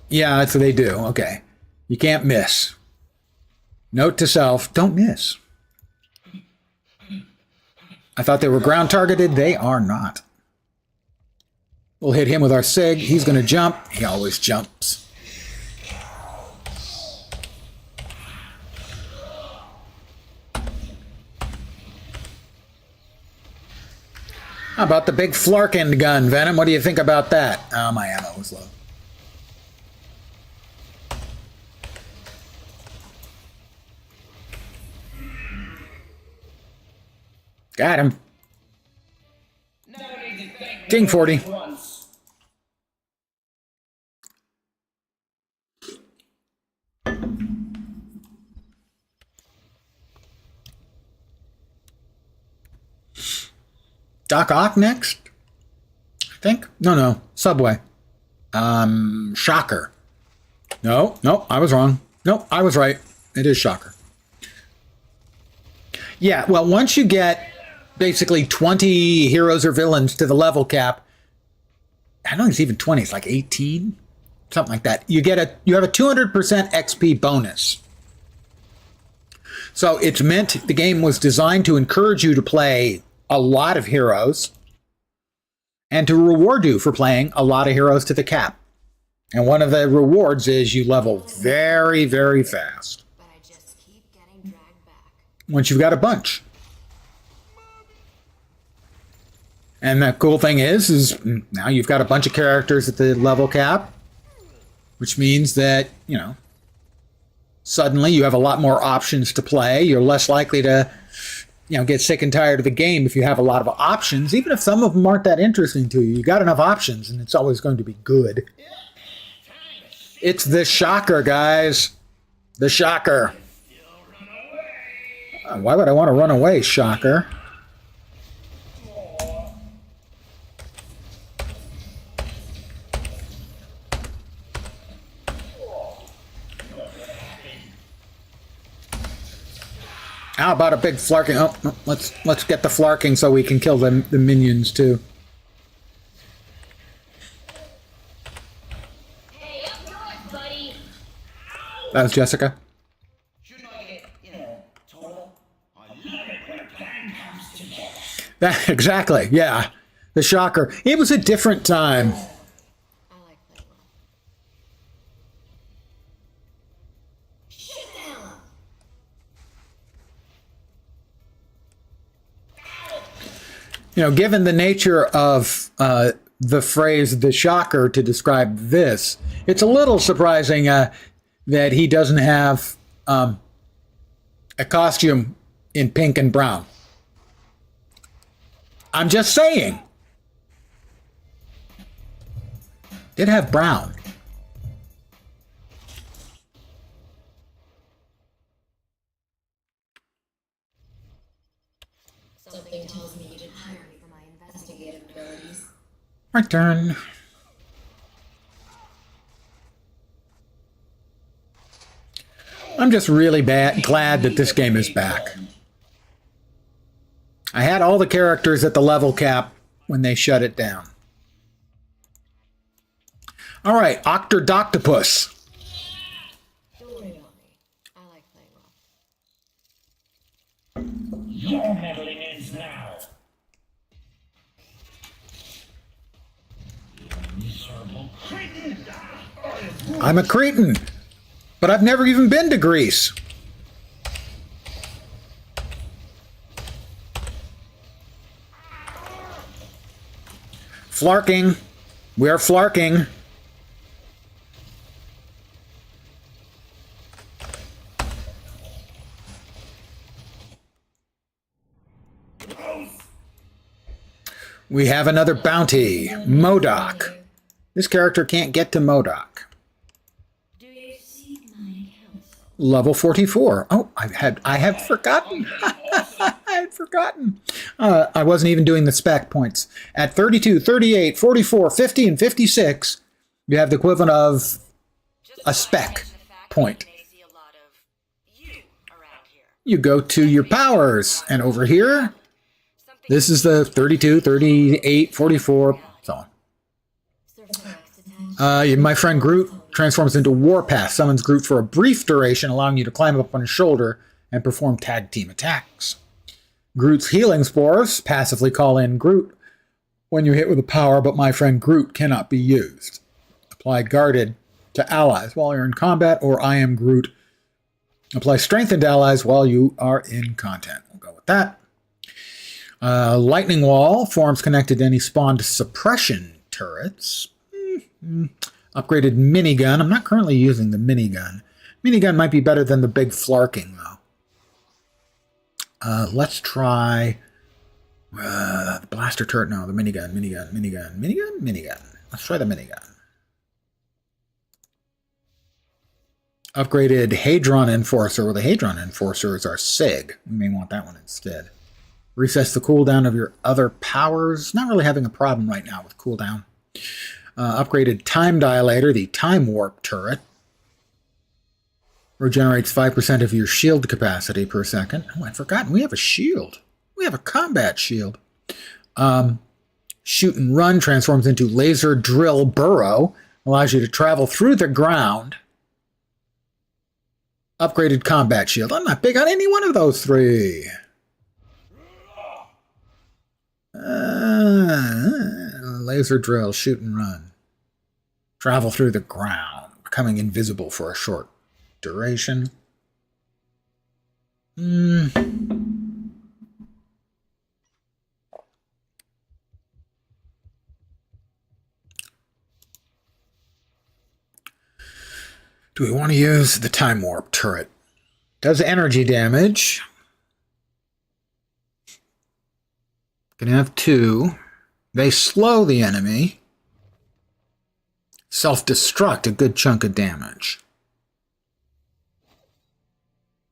Yeah, that's what they do. Okay. You can't miss. Note to self, don't miss. I thought they were ground targeted. They are not. We'll hit him with our SIG. He's going to jump. He always jumps. How about the big Flarkin gun, Venom? What do you think about that? Oh, my ammo was low. Got him. King 40. Doc Ock next? I think. No. Subway. Shocker. No, I was wrong. No, I was right. It is Shocker. Yeah, well, once you get basically 20 heroes or villains to the level cap, I don't think it's even 20, it's like 18, something like that. You have a 200% XP bonus. So it's meant, the game was designed to encourage you to play a lot of heroes and to reward you for playing a lot of heroes to the cap. And one of the rewards is you level very, very fast.
But I just keep getting dragged back.
Once you've got a bunch. And the cool thing is now you've got a bunch of characters at the level cap, which means that, suddenly you have a lot more options to play. You're less likely to, get sick and tired of the game if you have a lot of options, even if some of them aren't that interesting to you. You got enough options and it's always going to be good. It's the Shocker, guys. The Shocker. Why would I want to run away, Shocker? How about a big flarking? Oh, let's get the flarking so we can kill the minions too.
Hey, up north, buddy.
That was Jessica.
Shouldn't I get, taller? I love it when a plan comes together.
That, exactly, yeah. The Shocker. It was a different time.
I like playing well.
Shut the hell up.
Given the nature of the phrase "the Shocker" to describe this, it's a little surprising that he doesn't have a costume in pink and brown. I'm just saying. Did have brown.
Something tells me you didn't hire me for my investigative abilities.
My turn. I'm just really glad that this game is back. I had all the characters at the level cap when they shut it down. All right, Octodoctopus.
Don't worry about me. I like playing well.
Your meddling ends now. You miserable cretin!
I'm a cretin, but I've never even been to Greece. Flarking. We are flarking. We have another bounty, MODOK. This character can't get to MODOK.
Do you seek my counsel?
Level 44. Oh, I had forgotten. I had forgotten. I wasn't even doing the spec points. At 32, 38, 44, 50, and 56, you have the equivalent of a spec point. You go to your powers, and over here, this is the 32, 38, 44, so on. My friend Groot transforms into Warpath, summons Groot for a brief duration, allowing you to climb up on his shoulder and perform tag team attacks. Groot's healing spores passively call in Groot when you hit with a power, but my friend Groot cannot be used. Apply guarded to allies while you're in combat, or I am Groot. Apply strengthened allies while you are in content. We'll go with that. Lightning Wall forms connected to any spawned suppression turrets. Upgraded minigun. I'm not currently using the minigun. Minigun might be better than the big flarking, though. Let's try the blaster turret. No, the minigun. Let's try the minigun. Upgraded Hadron Enforcer. Well, the Hadron Enforcer is our SIG. We may want that one instead. Resets the cooldown of your other powers. Not really having a problem right now with cooldown. Upgraded Time Dilator, the Time Warp turret. Regenerates 5% of your shield capacity per second. Oh, I'd forgotten. We have a shield. We have a combat shield. Shoot and Run transforms into Laser Drill Burrow. Allows you to travel through the ground. Upgraded Combat Shield. I'm not big on any one of those three. Laser Drill, Shoot and Run. Travel through the ground. Becoming invisible for a short duration. Do we want to use the Time Warp turret? Does energy damage. Can have 2. They slow the enemy. Self-destruct, a good chunk of damage.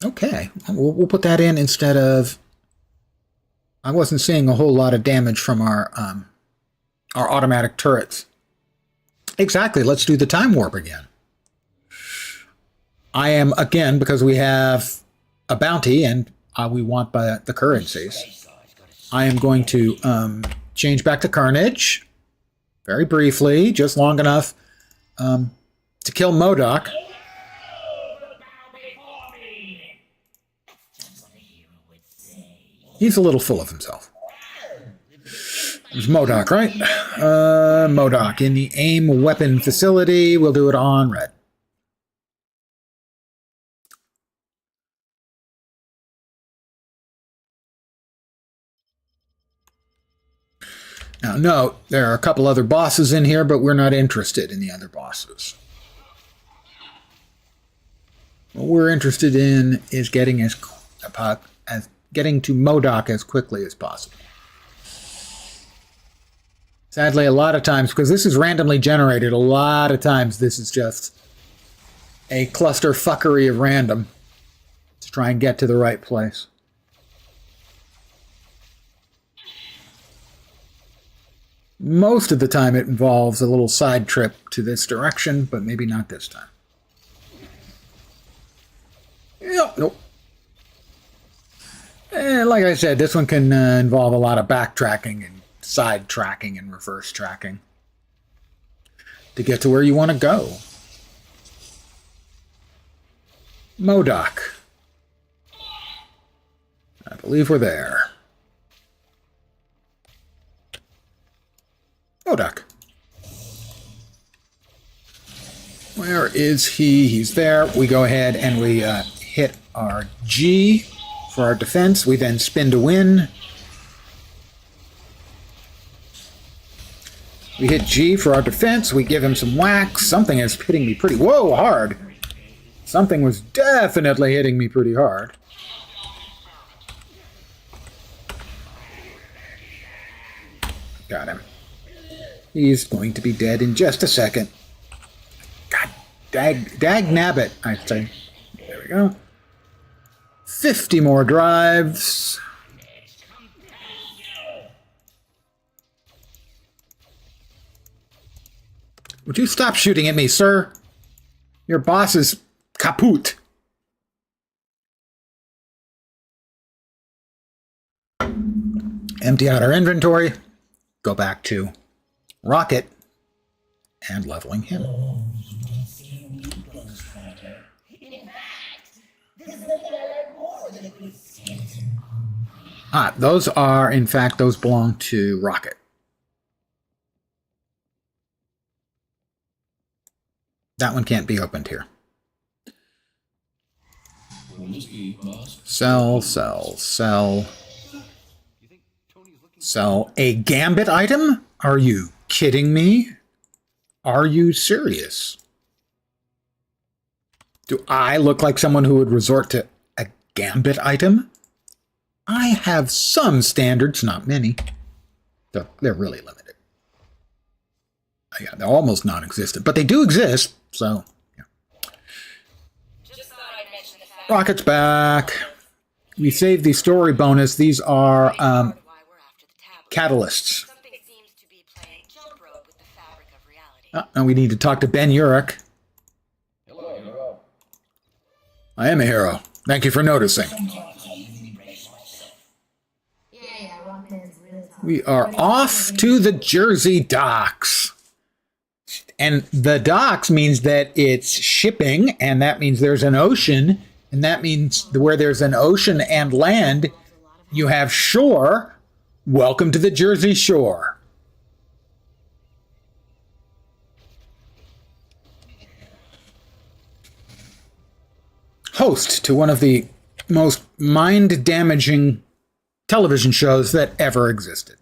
Okay, we'll put that in instead of... I wasn't seeing a whole lot of damage from our automatic turrets. Exactly, let's do the Time Warp again. I am, again, because we have a bounty and we want the currencies, I am going to change back to Carnage, very briefly, just long enough to kill MODOK. He's a little full of himself. There's MODOK, right? MODOK in the aim weapon facility. We'll do it on red. Now, note, there are a couple other bosses in here, but we're not interested in the other bosses. What we're interested in is getting getting to MODOK as quickly as possible. Sadly, a lot of times, because this is randomly generated, a lot of times this is just a cluster fuckery of random to try and get to the right place. Most of the time it involves a little side trip to this direction, but maybe not this time. Nope. Like I said, this one can involve a lot of backtracking and side tracking and reverse tracking to get to where you want to go. MODOK. I believe we're there. MODOK. Where is he? He's there. We go ahead and we hit our G for our defense. We then spin to win. We hit G for our defense. We give him some whack. Something is hitting me pretty, whoa, hard. Something was definitely hitting me pretty hard. Got him. He's going to be dead in just a second. God, dag nabbit, I say. There we go. 50 more drives. Would you stop shooting at me, sir? Your boss is kaput. Empty out our inventory. Go back to Rocket and leveling him.
In fact, this is the thing I learned more than a good skeleton.
Ah, those are, in fact, those belong to Rocket. That one can't be opened here. Sell, sell, sell. Sell a gambit item? Are you kidding me? Are you serious? Do I look like someone who would resort to a gambit item? I have some standards, not many. They're really limited. Yeah, they're almost non-existent, but they do exist, so yeah.
Just thought I'd mention the fact
Rocket's back. We saved the story bonus. These are
why we're after the tablet.
catalysts.
Something seems to be playing jump rope with the fabric of reality.
And we need to talk to Ben Urich.
Hello, hero.
I am a hero. Thank you for noticing.
Sometimes I even embrace myself.
Yeah, Rockman's real tough.
We are off to the Jersey docks. And the docks means that it's shipping, and that means there's an ocean, and that means where there's an ocean and land, you have shore. Welcome to the Jersey Shore. Host to one of the most mind-damaging television shows that ever existed.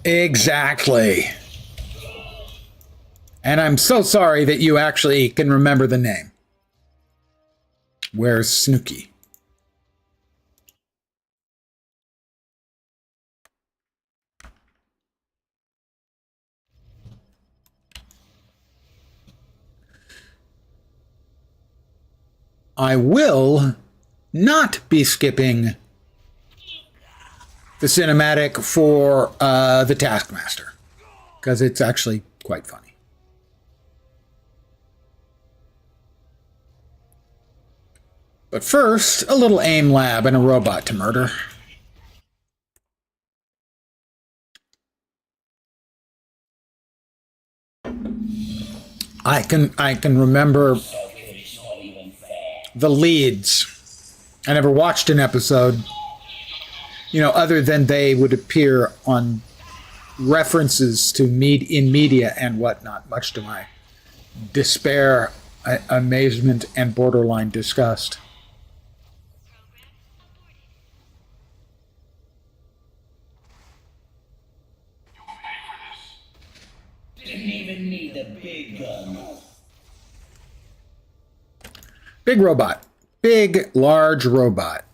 Exactly. And I'm so sorry that you actually can remember the name. Where's Snooky? I will not be skipping the cinematic for the Taskmaster, because it's actually quite funny. But first, a little aim lab and a robot to murder. I can remember the leads. I never watched an episode, other than they would appear on references to in media and whatnot, much to my despair, amazement, and borderline disgust.
Didn't even need the big gun.
Big robot. Big, large robot.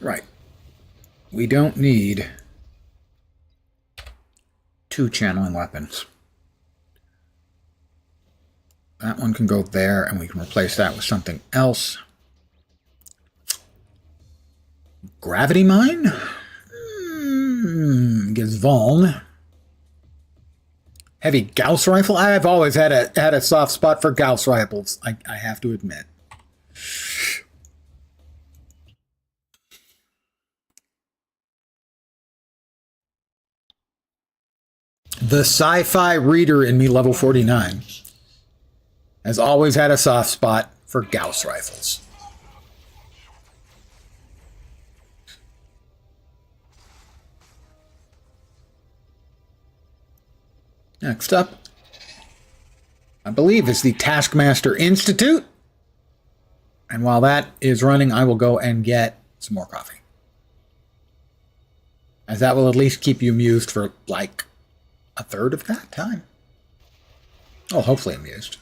Right. We don't need 2 channeling weapons. That one can go there, and we can replace that with something else. Gravity mine? Gives Vuln. Heavy Gauss rifle? I've always had a soft spot for Gauss rifles, I have to admit. The sci-fi reader in me, level 49, has always had a soft spot for Gauss rifles. Next up, I believe, is the Taskmaster Institute. And while that is running, I will go and get some more coffee, as that will at least keep you amused for like a third of that time. Oh, hopefully amused.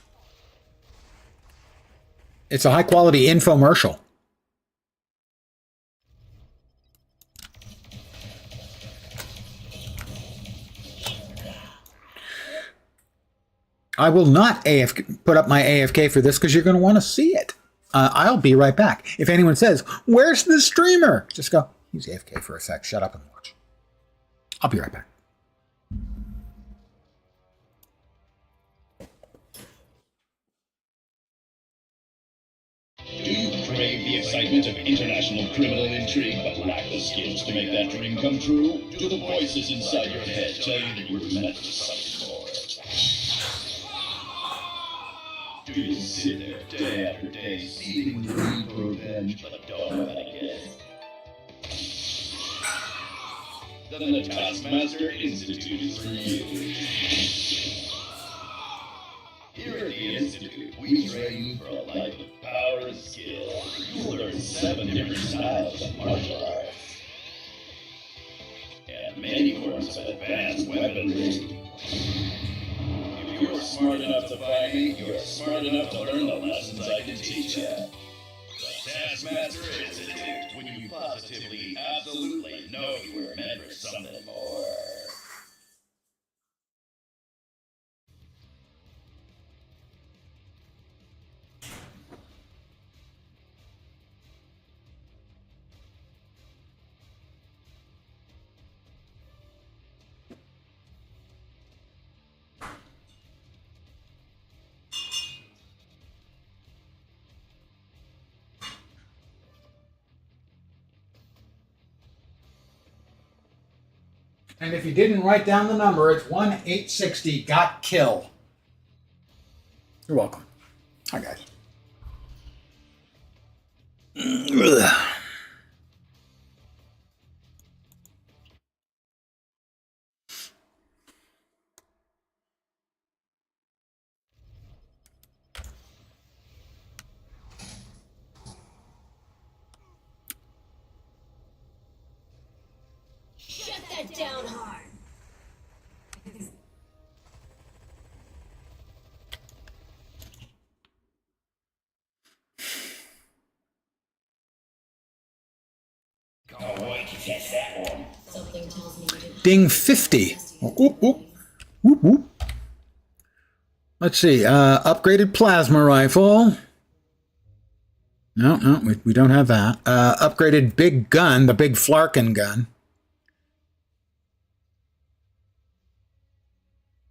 It's a high-quality infomercial. I will not put up my AFK for this because you're going to want to see it. I'll be right back. If anyone says, "Where's the streamer?" just go, "He's AFK for a sec. Shut up and watch." I'll be right back.
excitement of international criminal intrigue, but lack the skills to make that dream come true? Do the voices inside your head tell you that you were meant for something more? Do you sit there day after day, seething with need for revenge, but don't know how to get it? Then the Taskmaster Institute is for you. Here at the Institute, we train you for a life of power and skill. You'll learn 7 different styles of martial arts. And many forms of advanced weaponry. If you're smart enough to find me, you're smart enough to learn the lessons I can teach you. The Taskmaster Institute, when you positively, absolutely know you were meant for something more.
And if you didn't write down the number, it's 1-860 got kill. You're welcome. Hi, guys.
Shut that down hard.
Can't wait to test that one.
Something tells me you didn't.
Ding 50. Whoop, whoop. Whoop, whoop. Let's see. Upgraded plasma rifle. No, we don't have that. Upgraded big gun, the big Flarkin gun.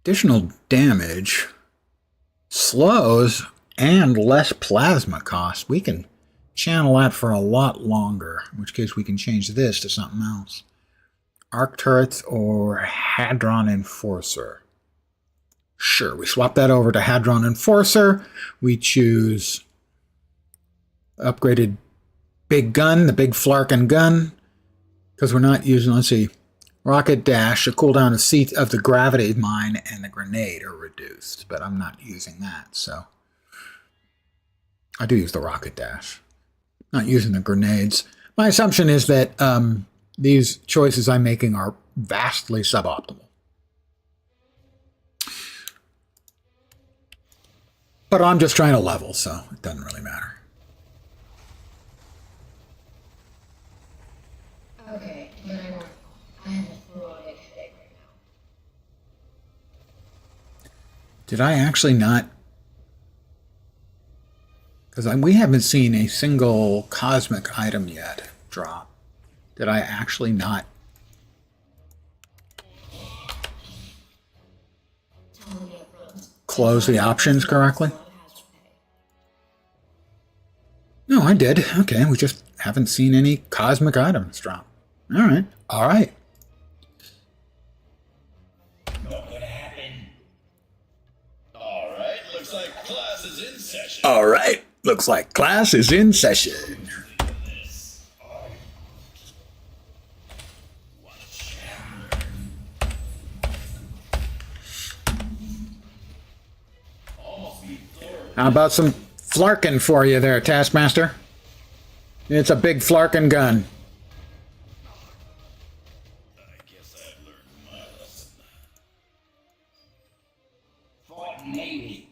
Additional damage, slows, and less plasma cost. We can channel that for a lot longer, in which case we can change this to something else. Arc turrets or Hadron Enforcer. Sure, we swap that over to Hadron Enforcer. We choose upgraded big gun, the big Flarkin gun, because we're not using, let's see, rocket dash, the cooldown of the gravity mine and the grenade are reduced, but I'm not using that, so I do use the rocket dash. Not using the grenades. My assumption is that these choices I'm making are vastly suboptimal. But I'm just trying to level, so it doesn't really matter.
Okay, but I have a throwing headache right now.
Did I actually not? Because we haven't seen a single cosmic item yet drop. Did I actually not?
Tell me up front.
Close the options correctly? No, I did. Okay, we just haven't seen any cosmic items drop. All right. All right.
Not gonna happen. Alright, looks like class is in session.
All right. Looks like class is in session. How about some Flarkin for you there, Taskmaster? It's a big Flarkin gun.
I guess I've learned my lesson. Thought maybe.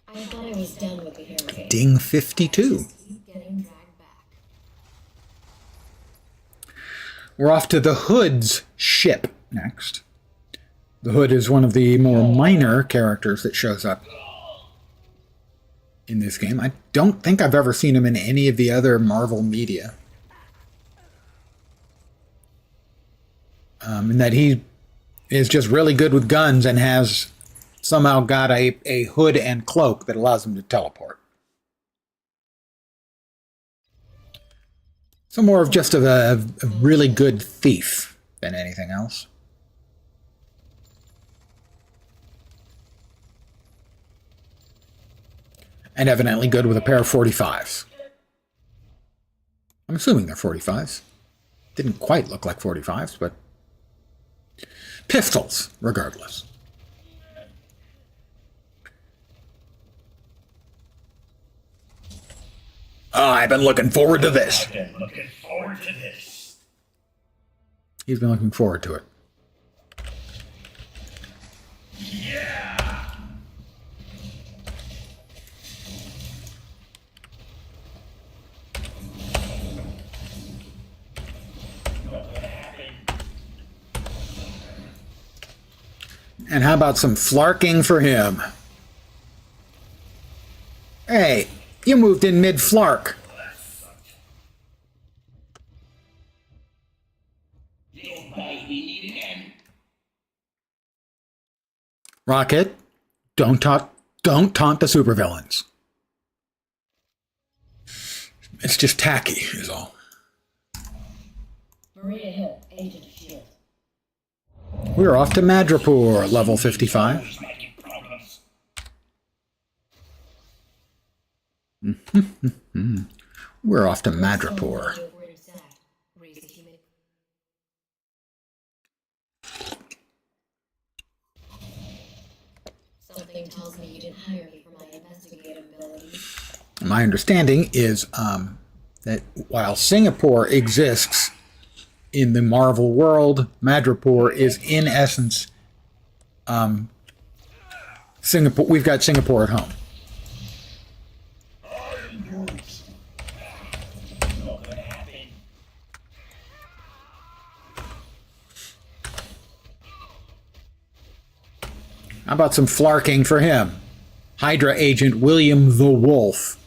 I thought I was done with the hero game.
Ding 52.
Keep getting dragged back.
We're off to the Hood's ship next. The Hood is one of the more minor characters that shows up in this game. I don't think I've ever seen him in any of the other Marvel media. In that he is just really good with guns and has somehow got a hood and cloak that allows him to teleport. So more of just a really good thief than anything else. And evidently good with a pair of 45s. I'm assuming they're 45s. Didn't quite look like 45s, but pistols, regardless. Oh, I've been looking forward to this.
I've been looking forward to this.
He's been looking forward to it.
Yeah!
And how about some flarking for him? Hey, you moved in mid-flark. Rocket, don't taunt the supervillains. It's just tacky, is all.
Maria Hill, Agent of S.H.I.E.L.D.
We're off to Madripoor, level 55. We're off to Madripoor.
Something tells me you didn't hire me for my investigative abilities.
My understanding is that while Singapore exists in the Marvel world, Madripoor is in essence Singapore. We've got Singapore at home. How about some flarking for him? Hydra agent William the Wolf.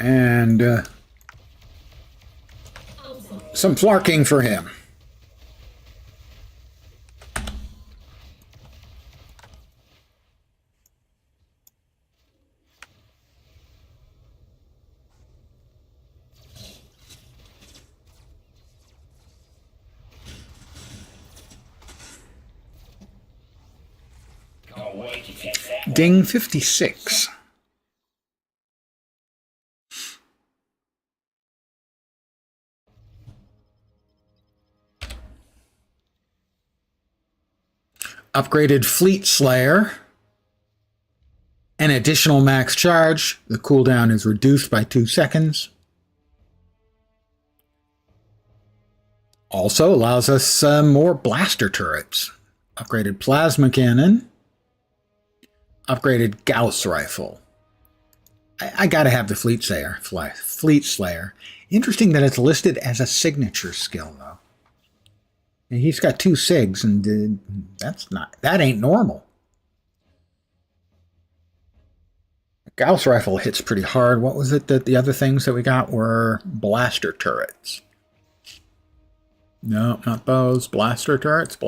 And some flarking for him. Ding 56. Upgraded Fleet Slayer. An additional max charge. The cooldown is reduced by 2 seconds. Also allows us more blaster turrets. Upgraded Plasma Cannon. Upgraded Gauss Rifle. I gotta have the Fleet Slayer. Interesting that it's listed as a signature skill, though. And he's got 2 SIGs, and that ain't normal. Gauss Rifle hits pretty hard. What was it that the other things that we got were blaster turrets? No, not those. Blaster turrets.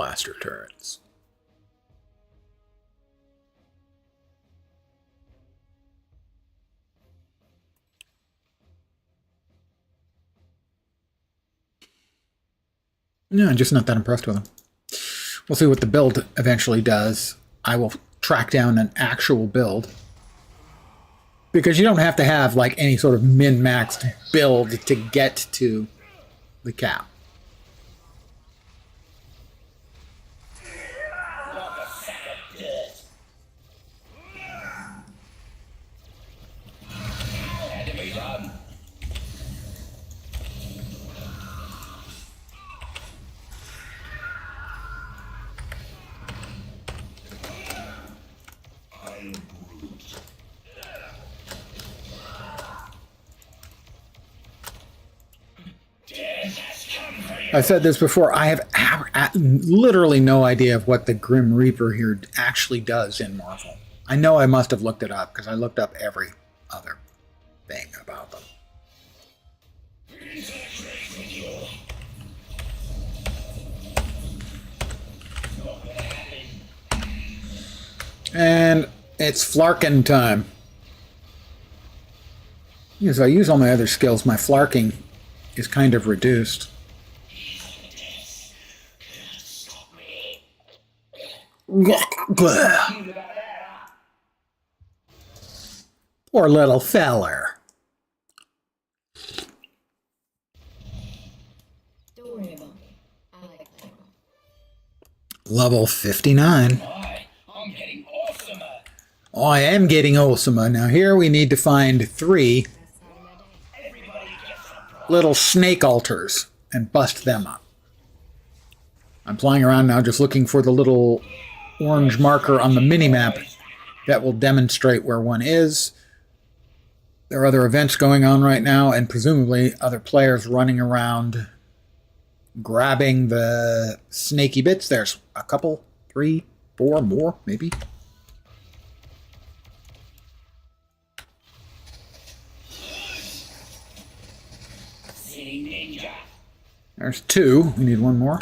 No, I'm just not that impressed with them. We'll see what the build eventually does. I will track down an actual build. Because you don't have to have like any sort of min-maxed build to get to the cap. I've said this before. I have literally no idea of what the Grim Reaper here actually does in Marvel. I know I must have looked it up because I looked up every other thing about them. And it's flarkin time. As I use all my other skills, my flarking is kind of reduced. Poor little feller.
Don't worry about me. I like playing rough.
Level 59.
I'm getting awesome.
Oh, I am getting awesomer. Now here we need to find 3 little snake altars and bust them up. I'm flying around now just looking for the little orange marker on the mini-map that will demonstrate where one is. There are other events going on right now and presumably other players running around grabbing the snaky bits. There's a couple, 3, 4 more maybe. There's 2. We need 1 more.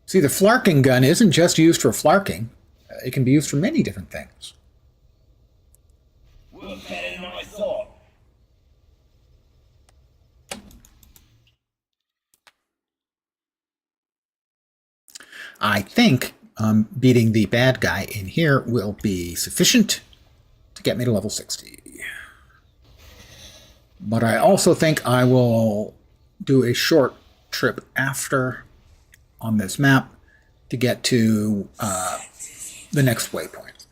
See, the flarking gun isn't just used for flarking. It can be used for many different things.
Well, better than I thought.
I think beating the bad guy in here will be sufficient to get me to level 60. But I also think I will do a short trip after on this map to get to the next waypoint.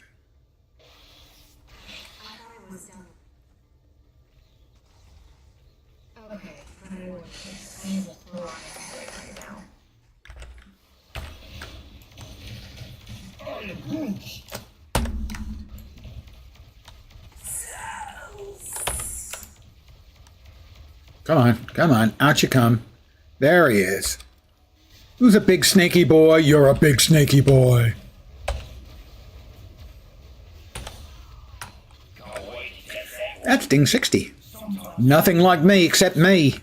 Okay, but I want this. I have a throw on my head right now.
Come on, come on, out you come. There he is. Who's a big snaky boy? You're a big snaky boy. That's ding 60. Nothing like me except me.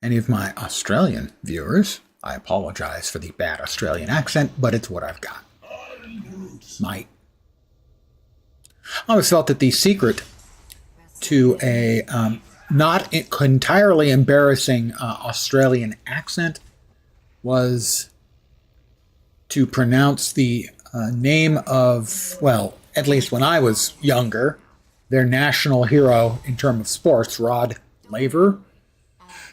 Any of my Australian viewers, I apologize for the bad Australian accent, but it's what I've got. I always felt that the secret to a not entirely embarrassing Australian accent was to pronounce the name of, well, at least when I was younger, their national hero in terms of sports, Rod Laver,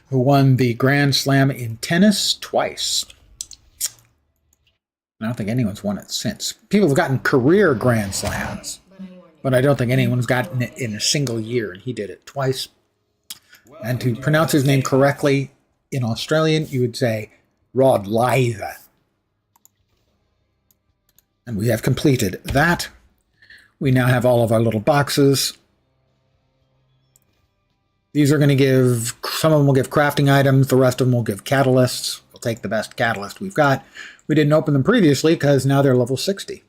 who won the Grand Slam in tennis twice. I don't think anyone's won it since. People have gotten career Grand Slams, but I don't think anyone's gotten it in a single year, and he did it twice. And to pronounce his name correctly in Australian, you would say Rod Laver. And we have completed that. We now have all of our little boxes. These are going to give, some of them will give crafting items, the rest of them will give catalysts. We'll take the best catalyst we've got. We didn't open them previously because now they're level 60.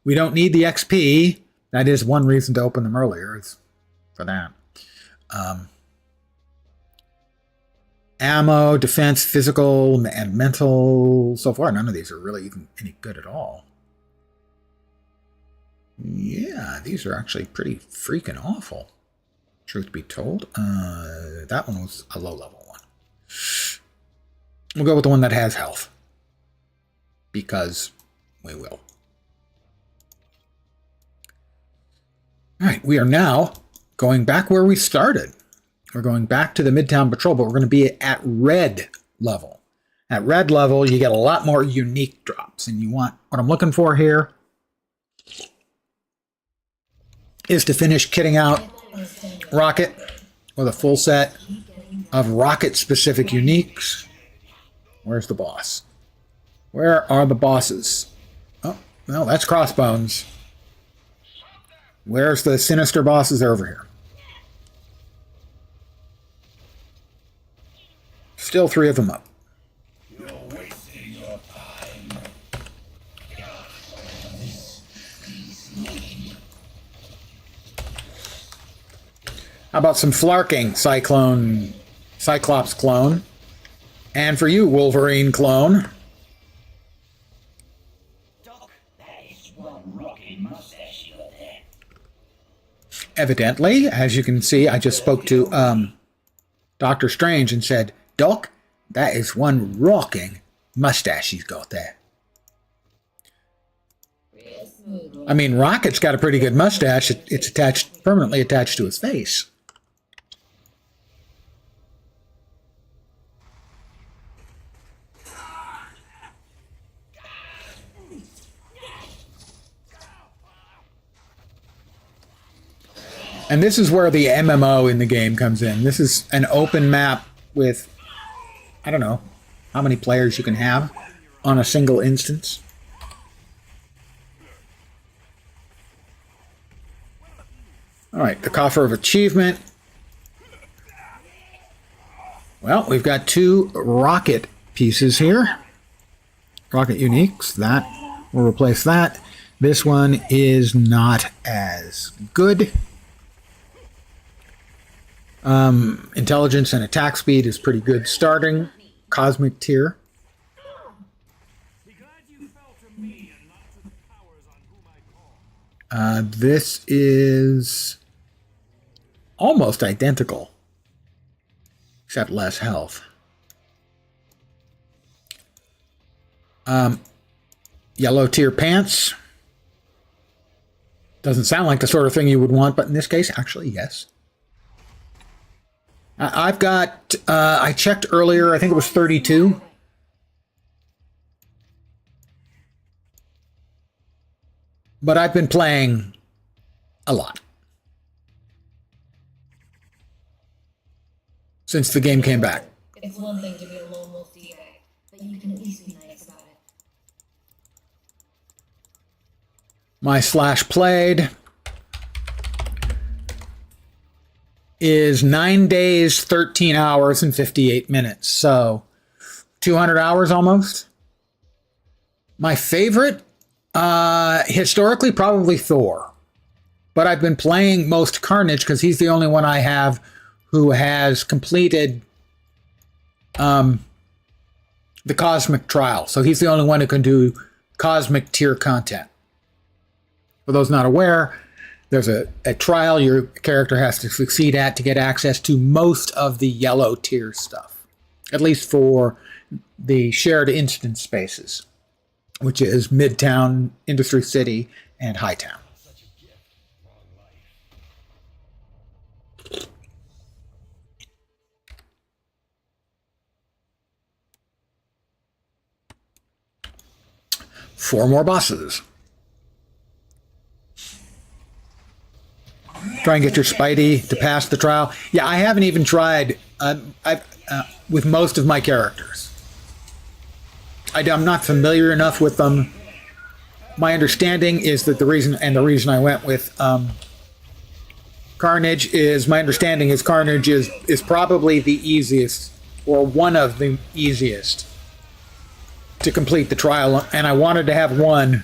We don't need the XP. That is one reason to open them earlier, is for that. Ammo, defense, physical, and mental. So far, none of these are really even any good at all. Yeah, these are actually pretty freaking awful. Truth be told, that one was a low-level one. We'll go with the one that has health. Because we will. Alright, we are now going back where we started. We're going back to the Midtown Patrol, but we're going to be at red level. At red level, you get a lot more unique drops. And you want, what I'm looking for here is to finish kitting out Rocket with a full set of Rocket-specific uniques. Where's the boss? Where are the bosses? Oh, Well, that's Crossbones. Where's the sinister bosses over here? Still 3 of them up.
You're wasting your time.
How about some flarking, Cyclops clone? And for you, Wolverine clone.
Doc, that is one rocking mustache you got there.
Evidently, as you can see, I just spoke to Doctor Strange and said, Doc, that is one rocking mustache he's got there.
Real smooth.
I mean, Rocket's got a pretty good mustache. It's permanently attached to his face. And this is where the MMO in the game comes in. This is an open map with, I don't know, how many players you can have on a single instance. All right, the Coffer of Achievement. Well, we've got 2 rocket pieces here. Rocket uniques. That, we'll replace that. This one is not as good. Intelligence and attack speed is pretty good starting. Cosmic tier. This is almost identical, except less health. Yellow tier pants. Doesn't sound like the sort of thing you would want, but in this case, actually, yes. I've got, I checked earlier, I think it was 32. But I've been playing a lot since the game came back.
It's one thing to be a lone wolf D-bag, but you can at least be nice about it.
My slash played is 9 days, 13 hours, and 58 minutes. So 200 hours almost. My favorite, historically, probably Thor. But I've been playing most Carnage because he's the only one I have who has completed the Cosmic Trial. So he's the only one who can do Cosmic tier content. For those not aware, there's a trial your character has to succeed at to get access to most of the yellow tier stuff. At least for the shared instance spaces, which is Midtown, Industry City, and Hightown. Four more bosses. Try and get your Spidey to pass the trial. Yeah, I haven't even tried with most of my characters. I'm not familiar enough with them. My understanding is that the reason I went with Carnage is, my understanding is Carnage is probably the easiest, or one of the easiest, to complete the trial, and I wanted to have one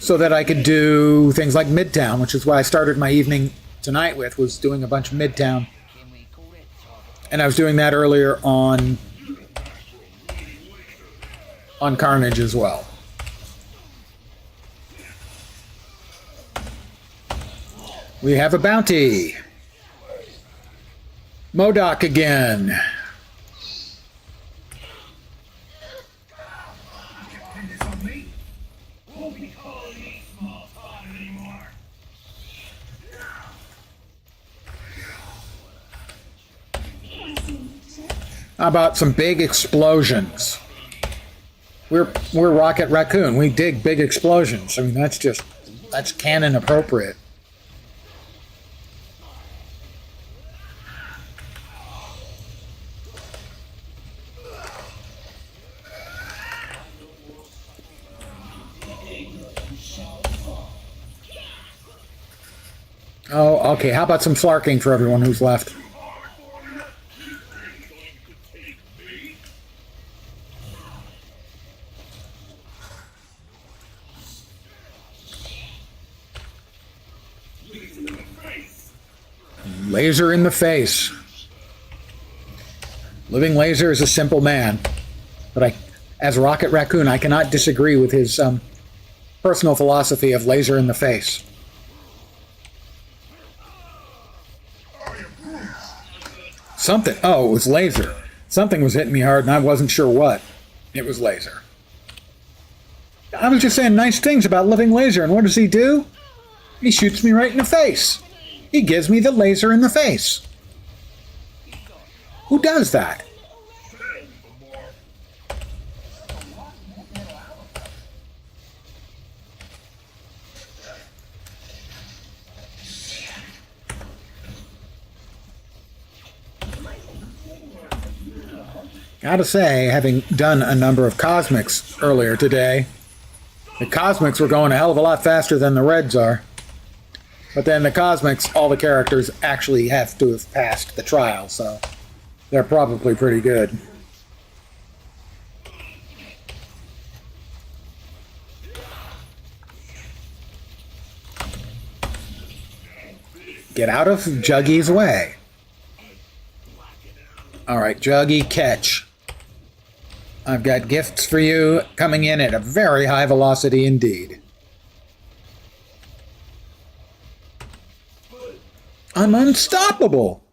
so that I could do things like Midtown, which is why I started my evening tonight with, was doing a bunch of Midtown. And I was doing that earlier on Carnage as well. We have a bounty. MODOK again. How about some big explosions? We're Rocket Raccoon. We dig big explosions. I mean, that's canon appropriate. Oh, okay. How about some flarking for everyone who's left? Laser in the face. Living Laser is a simple man, but as Rocket Raccoon, I cannot disagree with his personal philosophy of laser in the face. Something. Oh, it was laser. Something was hitting me hard, and I wasn't sure what. It was laser. I was just saying nice things about Living Laser, and what does he do? He shoots me right in the face. He gives me the laser in the face. Who does that? Gotta say, having done a number of Cosmics earlier today, the Cosmics were going a hell of a lot faster than the Reds are. But then the Cosmics, all the characters actually have to have passed the trial, so they're probably pretty good. Get out of Juggy's way. Alright, Juggy, catch. I've got gifts for you coming in at a very high velocity indeed. I'm unstoppable!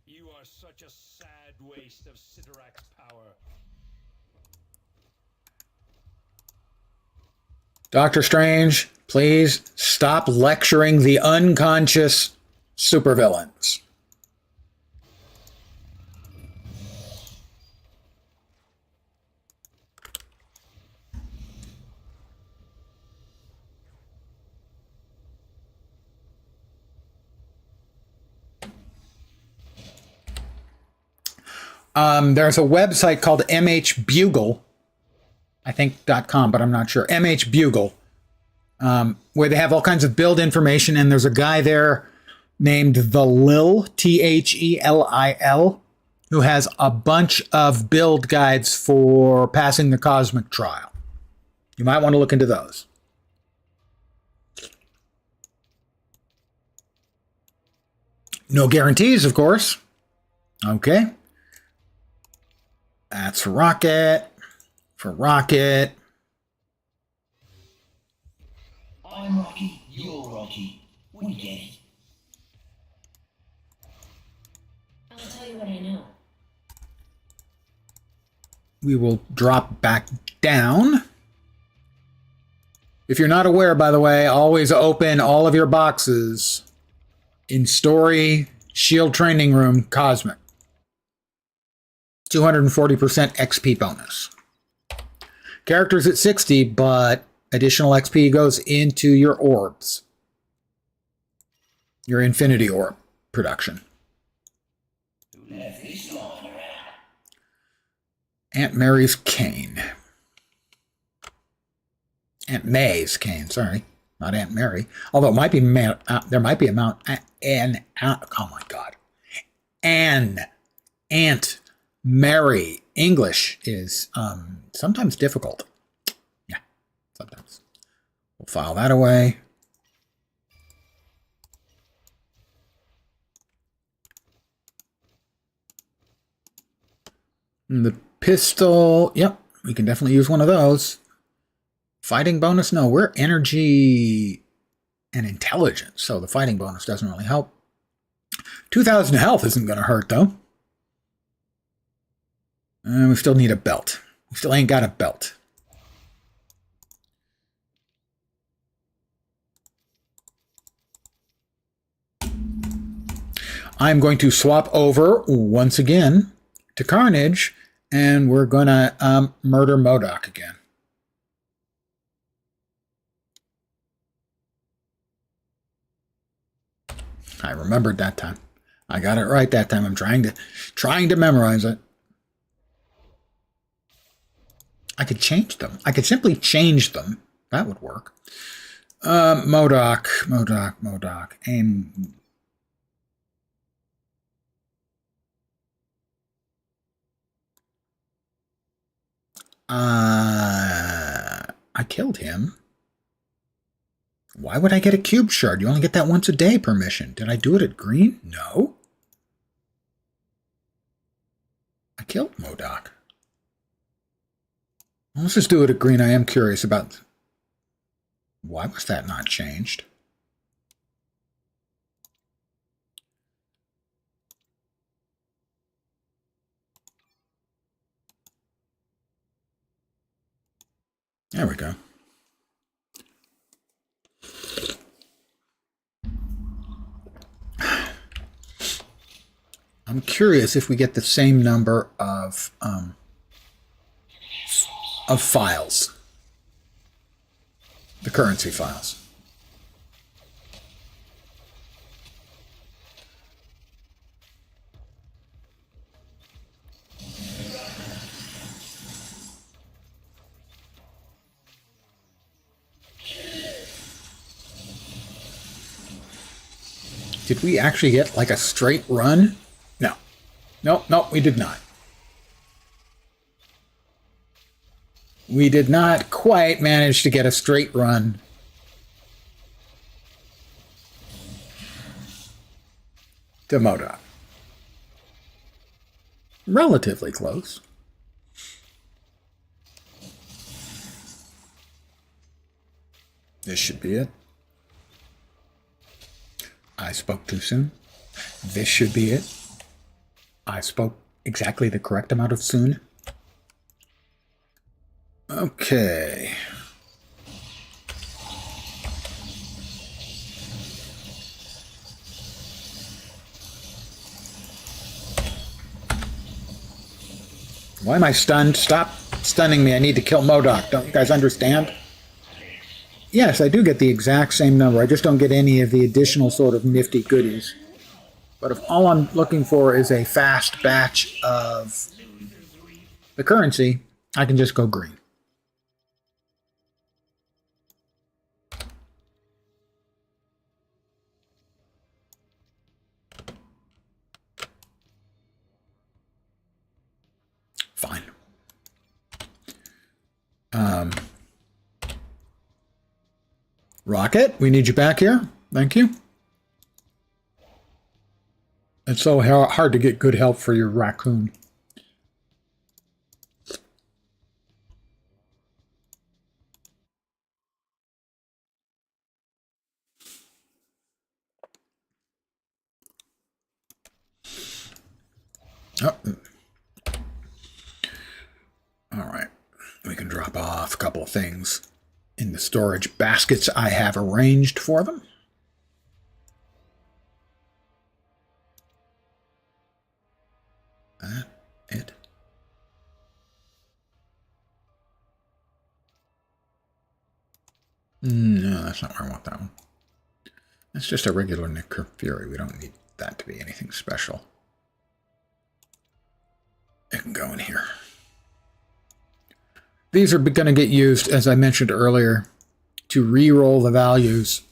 You are such a sad waste of Sidorak's power.
Doctor Strange, please stop lecturing the unconscious supervillains. There's a website called MHBugle, I think .com, but I'm not sure. MHBugle, where they have all kinds of build information, and there's a guy there named The Lil, Thelil, who has a bunch of build guides for passing the Cosmic Trial. You might want to look into those. No guarantees, of course. Okay. That's Rocket. For Rocket.
I'm Rocky, you're Rocky. We get it.
I'll tell you what I know.
We will drop back down. If you're not aware, by the way, always open all of your boxes in Story, Shield Training Room, Cosmic. 240% XP bonus. Characters at 60, but additional XP goes into your orbs. Your Infinity Orb production.
Who left this lying around?
Aunt Mary's cane. Aunt May's cane, sorry. Not Aunt Mary. Although it might be, there might be a Mount, oh my God. Aunt Mary. English is sometimes difficult. Yeah, sometimes. We'll file that away. And the pistol, yep, we can definitely use one of those. Fighting bonus, no, we're energy and intelligence, so the fighting bonus doesn't really help. 2,000 health isn't going to hurt, though. We still need a belt. We still ain't got a belt. I'm going to swap over once again to Carnage, and we're going to murder MODOK again. I remembered that time. I got it right that time. I'm trying to memorize it. I could change them. I could simply change them That would work. Modoc. Aim. I killed him. Why would I get a cube shard? You only get that once a day permission. Did I do it at green? No. I killed Modoc. Let's just do it at green. I am curious about why was that not changed? There we go. I'm curious if we get the same number of files, the currency files. Did we actually get like a straight run? No. No, we did not. We did not quite manage to get a straight run. To Modoc. Relatively close. This should be it. I spoke too soon. This should be it. I spoke exactly the correct amount of soon. Okay. Why am I stunned? Stop stunning me. I need to kill Modoc. Don't you guys understand? Yes, I do get the exact same number. I just don't get any of the additional sort of nifty goodies. But if all I'm looking for is a fast batch of the currency, I can just go green. Fine. Rocket, we need you back here. Thank you. It's so hard to get good help for your raccoon. Oh. All right. We can drop off a couple of things in the storage baskets I have arranged for them. That it. No, that's not where I want that one. That's just a regular Nick Fury. We don't need that to be anything special. It can go in here. These are going to get used, as I mentioned earlier, to re-roll the values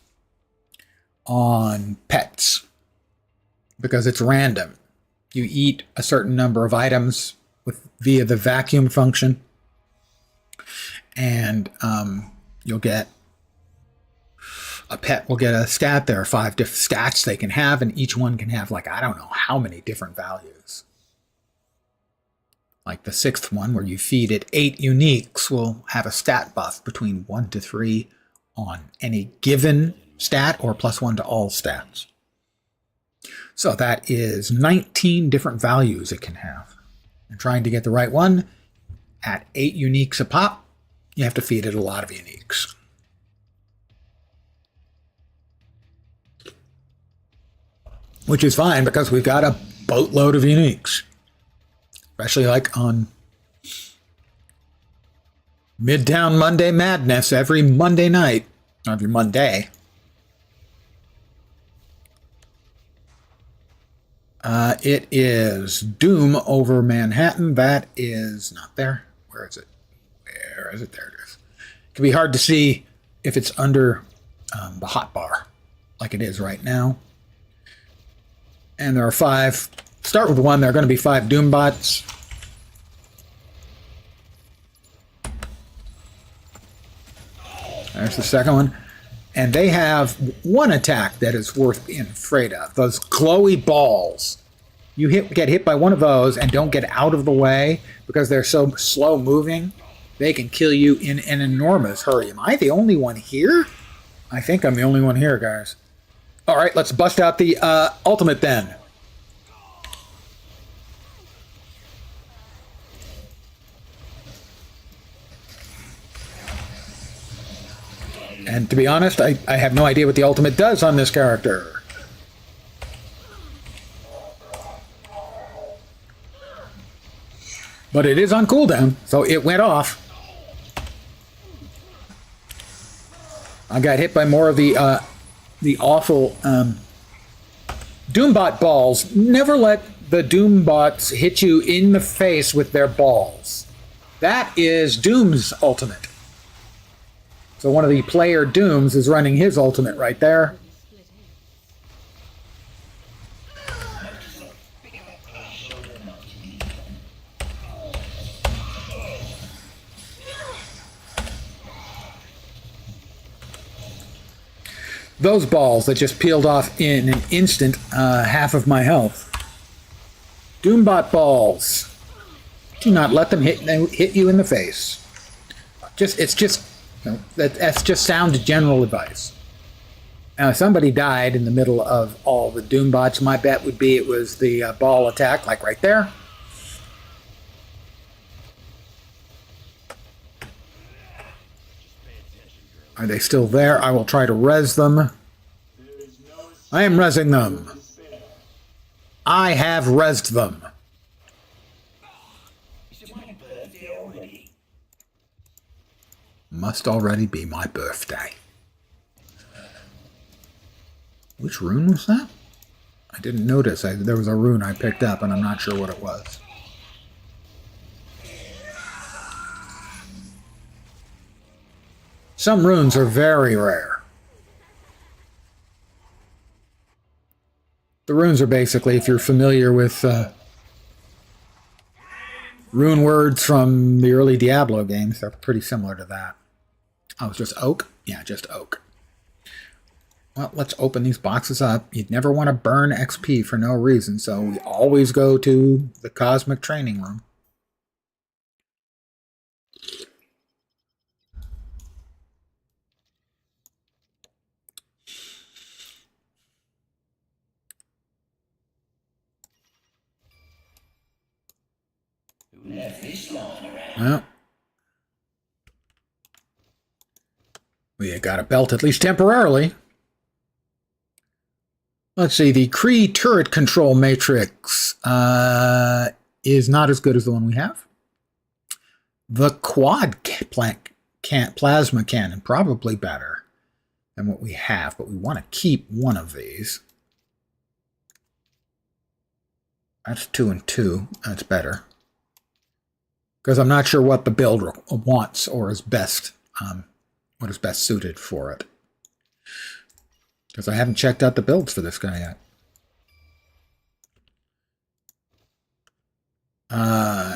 on pets because it's random. You eat a certain number of items via the vacuum function, and you'll get a pet will get a stat. There are 5 different stats they can have, and each one can have, like, I don't know how many different values. Like the 6th one, where you feed it 8 uniques, will have a stat buff between 1 to 3 on any given stat, or +1 to all stats. So that is 19 different values it can have. And trying to get the right one at 8 uniques a pop, you have to feed it a lot of uniques. Which is fine because we've got a boatload of uniques. Especially like on Midtown Monday Madness every Monday night, or every Monday. It is Doom over Manhattan. That is not there. Where is it? Where is it? There it is. It can be hard to see if it's under the hotbar, like it is right now. And there are 5. Start with 1. There are going to be 5 Doombots. There's the second one. And they have one attack that is worth being afraid of. Those glowy balls. You get hit by one of those and don't get out of the way because they're so slow moving. They can kill you in an enormous hurry. Am I the only one here? I think I'm the only one here, guys. All right, let's bust out the ultimate then. And to be honest, I have no idea what the ultimate does on this character. But it is on cooldown, so it went off. I got hit by more of the awful Doombot balls. Never let the Doombots hit you in the face with their balls. That is Doom's ultimate. So one of the player Dooms is running his ultimate right there. Those balls that just peeled off in an instant half of my health. Doombot balls. Do not let them hit you in the face. It's just that's just sound general advice. Now, if somebody died in the middle of all the Doombots, my bet would be it was the ball attack, like right there. Are they still there? I will try to res them. I am resing them. I have resed them. Must already be my birthday. Which rune was that? I didn't notice. There was a rune I picked up, and I'm not sure what it was. Some runes are very rare. The runes are basically, if you're familiar with rune words from the early Diablo games, they're pretty similar to that. Oh, it's just oak? Yeah, just oak. Well, let's open these boxes up. You'd never want to burn XP for no reason, so we always go to the Cosmic Training Room. Well, we got a belt at least temporarily. Let's see, the Kree turret control matrix is not as good as the one we have. The quad plasma cannon, probably better than what we have, but we want to keep one of these. That's 2 and 2. That's better. Because I'm not sure what the build wants or is best, what is best suited for it. Because I haven't checked out the builds for this guy yet.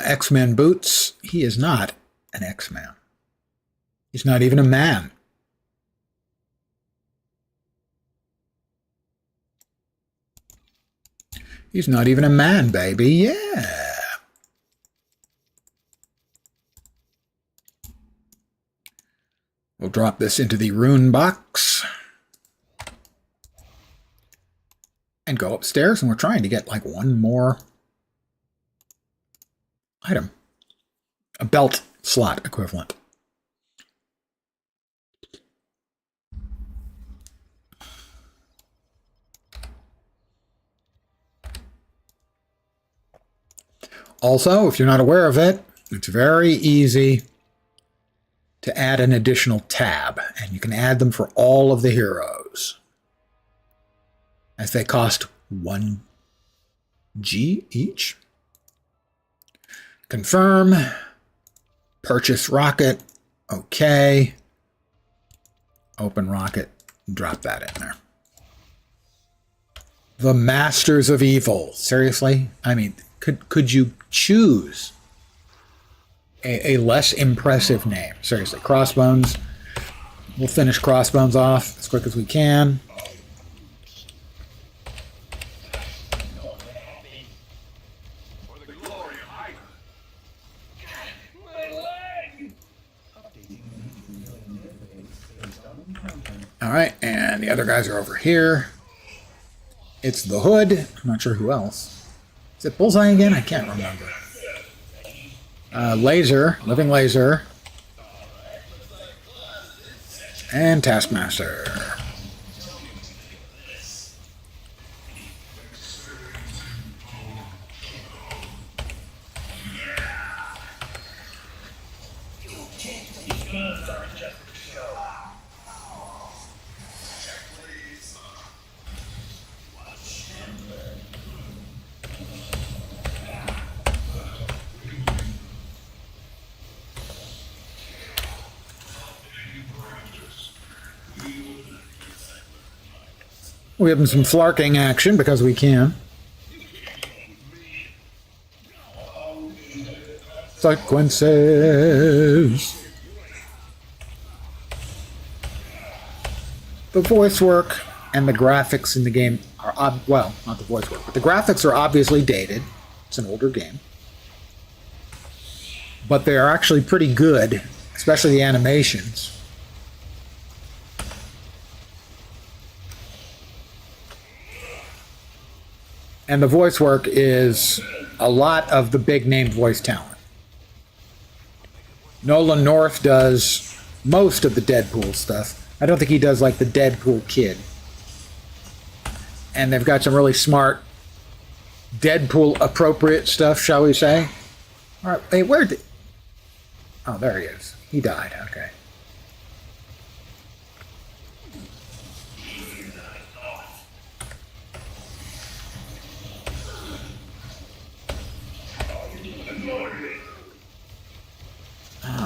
X-Men boots. He is not an X-Man. He's not even a man. He's not even a man, baby. Yeah. We'll drop this into the rune box. And go upstairs, and we're trying to get like one more item. A belt slot equivalent. Also, if you're not aware of it, it's very easy to add an additional tab, and you can add them for all of the heroes, as they cost 1G each. Confirm. Purchase rocket. Okay. Open rocket. Drop that in there. The Masters of Evil. Seriously? I mean, could you choose a less impressive name? Seriously. Crossbones. We'll finish Crossbones off as quick as we can. Alright, and the other guys are over here. It's the Hood. I'm not sure who else. Is it Bullseye again? I can't remember. Laser. Living Laser. And Taskmaster. We have some flarking action because we can. Sequences. The voice work and the graphics in the game are, well, not the voice work, but the graphics are obviously dated. It's an older game. But they are actually pretty good, especially the animations. And the voice work is a lot of the big name voice talent. Nolan North does most of the Deadpool stuff. I don't think he does like the Deadpool kid. And they've got some really smart Deadpool appropriate stuff, shall we say. All right, hey, where did... Oh, there he is. He died, okay.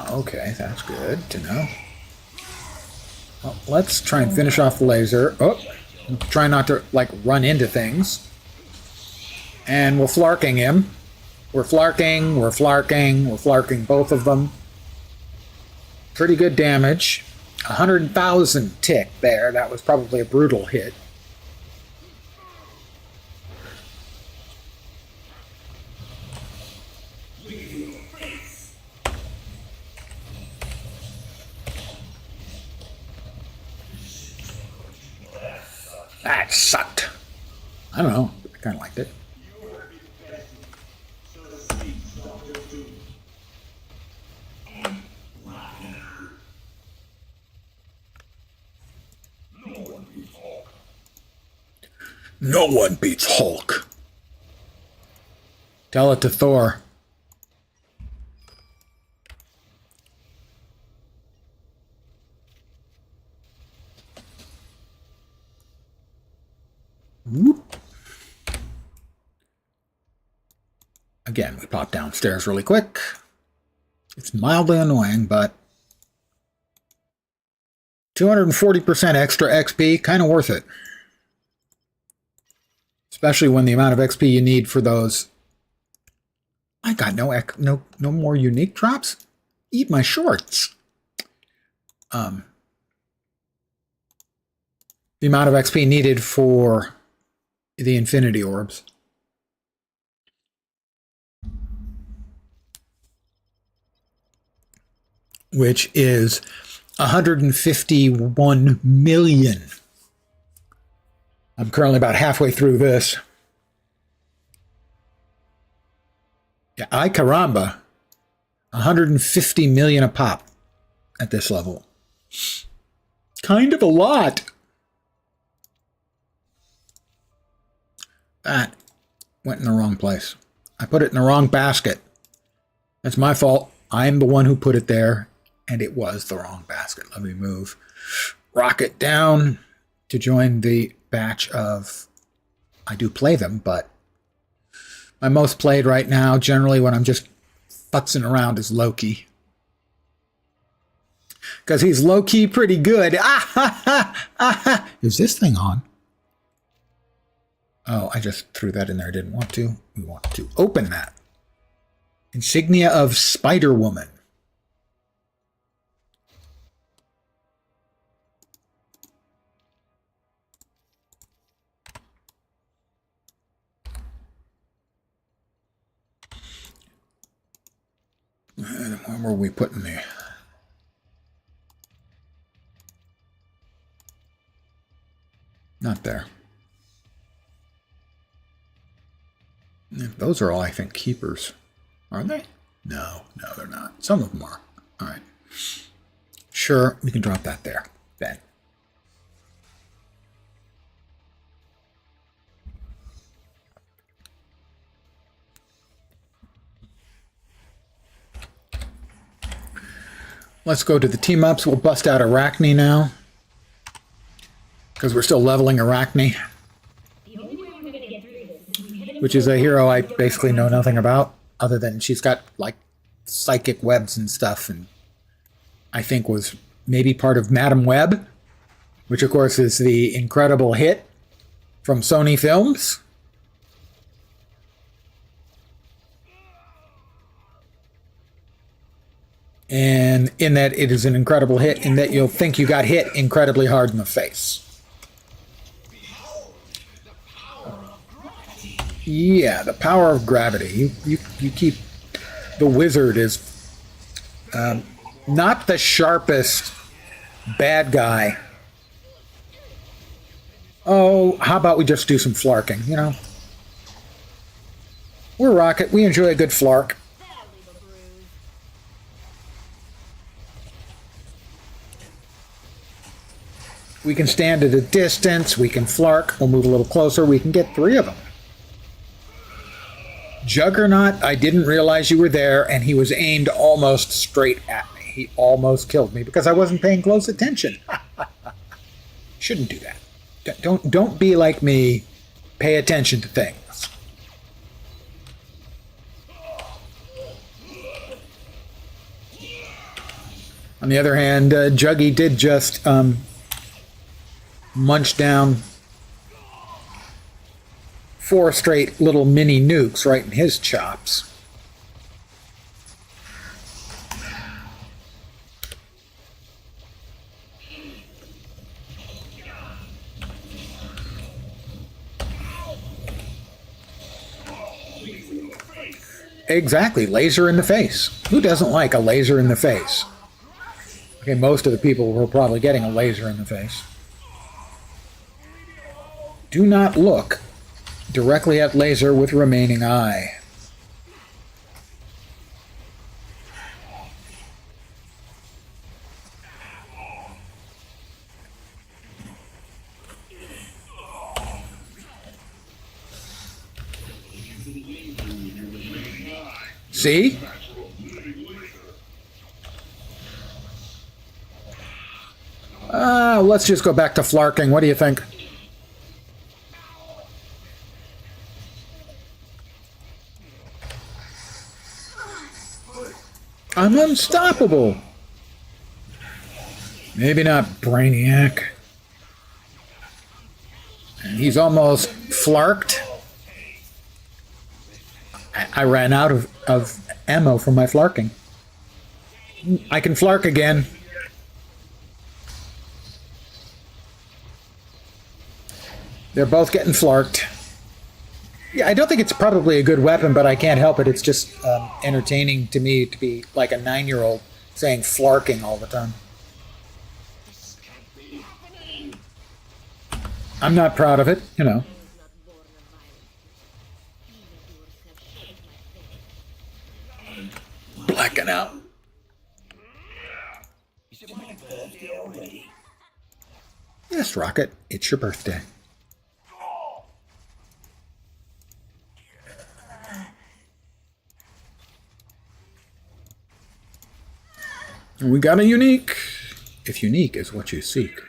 Okay, that's good to know. Well, let's try and finish off the laser. Oh, try not to, like, run into things. And we're flarking him. We're flarking both of them. Pretty good damage. 100,000 tick there. That was probably a brutal hit. That sucked. I don't know. I kind of liked it. No one beats Hulk. Tell it to Thor. Whoop. Again, we pop downstairs really quick. It's mildly annoying, but 240% extra XP, kind of worth it. Especially when the amount of XP you need for those. I got no more unique drops. Eat my shorts. The amount of XP needed for the Infinity Orbs. Which is 151 million. I'm currently about halfway through this. Yeah, ay caramba. 150 million a pop at this level. Kind of a lot. That went in the wrong place. I put it in the wrong basket. That's my fault. I'm the one who put it there, and it was the wrong basket. Let me move Rocket down to join the batch of... I do play them, but my most played right now, generally when I'm just futzing around, is Loki. Because he's low-key pretty good. Ah, ha, ha, ah, ha. Is this thing on? Oh, I just threw that in there. I didn't want to. We want to open that. Insignia of Spider-Woman. And where were we putting the... Not there. Those are all, I think, keepers. Are they? No, they're not. Some of them are. All right. Sure, we can drop that there. Ben. Let's go to the team-ups. We'll bust out Arachne now. Because we're still leveling Arachne. Which is a hero I basically know nothing about. Other than she's got, like, psychic webs and stuff. And I think was maybe part of Madam Web. Which, of course, is the incredible hit from Sony Films. And in that it is an incredible hit, in that you'll think you got hit incredibly hard in the face. Yeah, the power of gravity. You keep... The wizard is not the sharpest bad guy. Oh, how about we just do some flarking, you know? We're Rocket. We enjoy a good flark. We can stand at a distance, we can flark, we'll move a little closer, we can get 3 of them. Juggernaut, I didn't realize you were there, and he was aimed almost straight at me. He almost killed me because I wasn't paying close attention. Shouldn't do that. Don't be like me. Pay attention to things. On the other hand, Juggy did just munch down 4 straight little mini nukes right in his chops. Exactly, laser in the face. Who doesn't like a laser in the face? Okay, most of the people were probably getting a laser in the face. Do not look directly at laser with remaining eye. See? Let's just go back to flarking. What do you think? I'm unstoppable. Maybe not Brainiac. And he's almost flarked. I ran out of ammo for my flarking. I can flark again. They're both getting flarked. Yeah, I don't think it's probably a good weapon, but I can't help it. It's just entertaining to me to be like a 9-year-old saying flarking all the time. I'm not proud of it, you know. Blacking out.
Is it my birthday already?
Yes, Rocket, it's your birthday. And we got a unique, if unique is what you seek.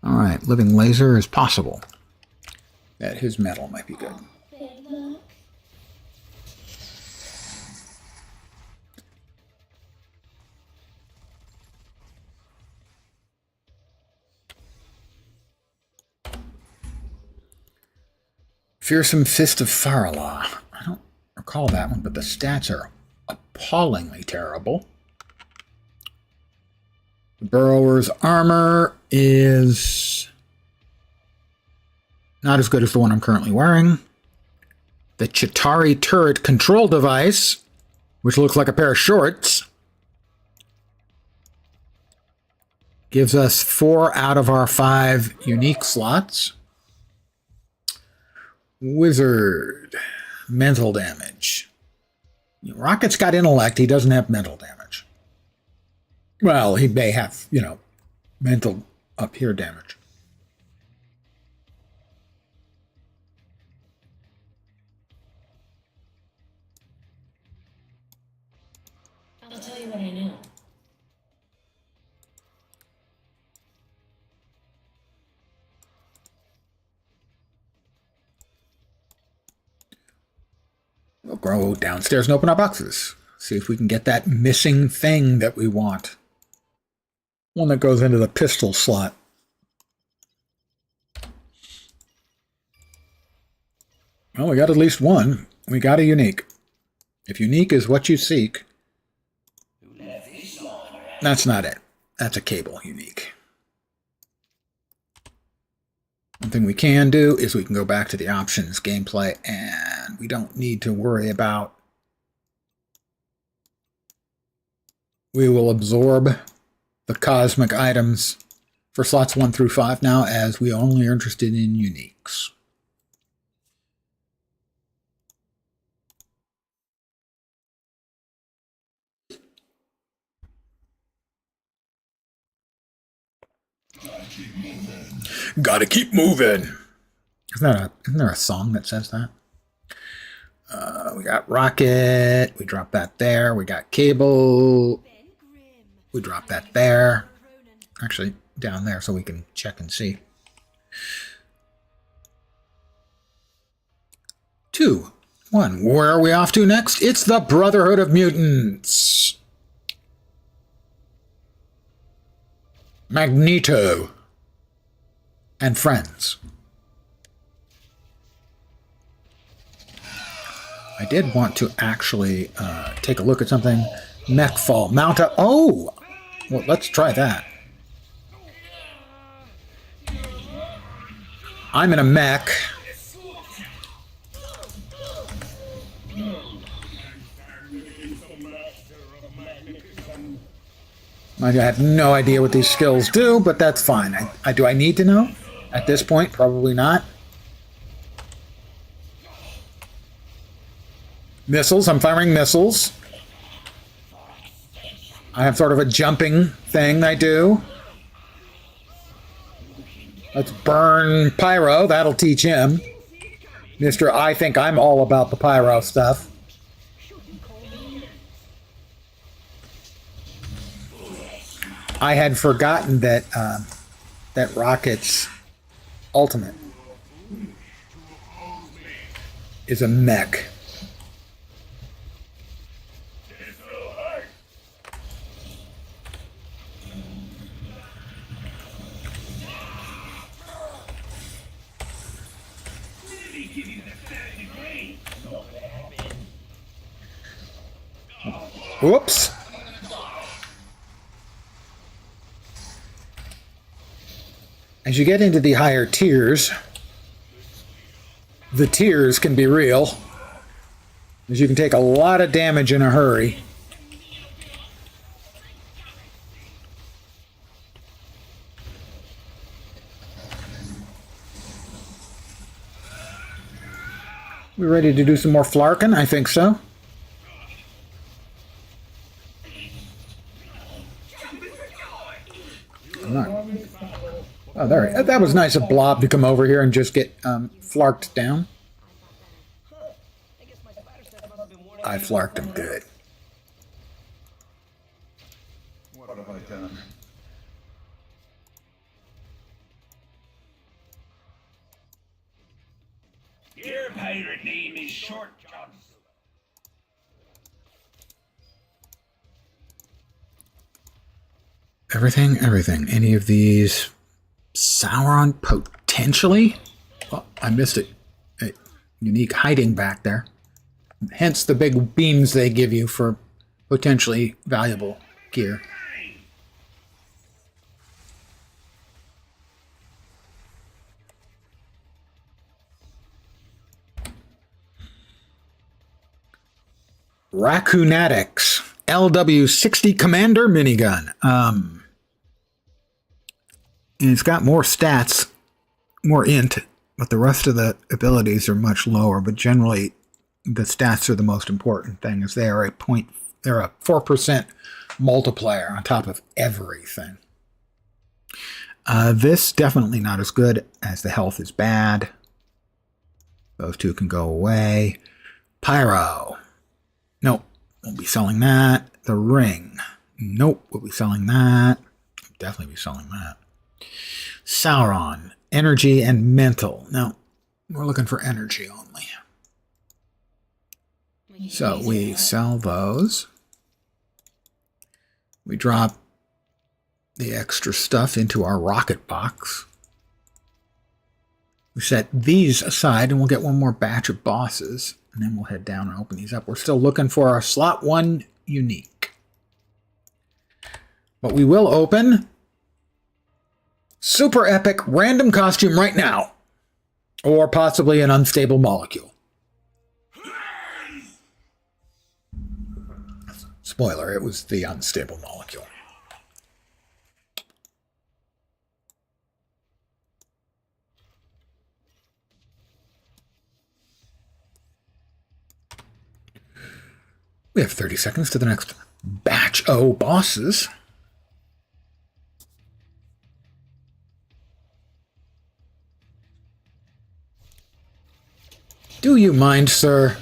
All right, living laser is possible. That his metal might be good. Fearsome Fist of Farala. I don't recall that one, but the stats are appallingly terrible. The Burrower's armor is not as good as the one I'm currently wearing. The Chitauri turret control device, which looks like a pair of shorts, gives us 4 out of our 5 unique slots. Wizard. Mental damage. Rocket's got intellect. He doesn't have mental damage. Well, he may have, mental up here damage.
I'll tell you what I know.
We'll go downstairs and open our boxes. See if we can get that missing thing that we want. One that goes into the pistol slot. Well, we got at least one. We got a unique. If unique is what you seek, that's not it. That's a cable unique. One thing we can do is we can go back to the options gameplay, and we don't need to worry about. We will absorb the cosmic items for slots 1 through 5 now, as we only are interested in uniques. Gotta keep moving. Isn't there a song that says that? We got rocket. We drop that there. We got cable. We drop that there. Actually, down there so we can check and see. 2, 1. Where are we off to next? It's the Brotherhood of Mutants. Magneto and friends. I did want to actually take a look at something. Mech fall. Mount up. Oh! Well, let's try that. I'm in a mech. I have no idea what these skills do, but that's fine. Do I need to know? At this point, probably not. Missiles. I'm firing missiles. I have sort of a jumping thing I do. Let's burn Pyro. That'll teach him. Mr. I think I'm all about the Pyro stuff. I had forgotten that that Rocket's ultimate is a mech. Whoops. As you get into the higher tiers, the tears can be real, as you can take a lot of damage in a hurry. We ready to do some more flarking? I think so. Oh, there. That was nice of Blob to come over here and just get flarked down. I flarked him good.
What have I done?
Your pirate name is Short John.
Everything. Any of these? Sauron, potentially? Oh, I missed it. Hey, unique hiding back there. Hence the big beams they give you for potentially valuable gear. Raccoonatics LW60 Commander minigun. And it's got more stats, more int, but the rest of the abilities are much lower. But generally, the stats are the most important thing, as they're a 4% multiplier on top of everything. This definitely not as good, as the health is bad. Those two can go away. Pyro. Nope, won't be selling that. The ring. Nope, we'll be selling that. Definitely be selling that. Sauron. Energy and mental. No, we're looking for energy only. So we sell those. We drop the extra stuff into our rocket box. We set these aside and we'll get one more batch of bosses. And then we'll head down and open these up. We're still looking for our slot 1 unique. But we will open super epic random costume right now. Or possibly an unstable molecule. Spoiler, it was the unstable molecule. We have 30 seconds to the next batch O bosses. Do you mind, sir?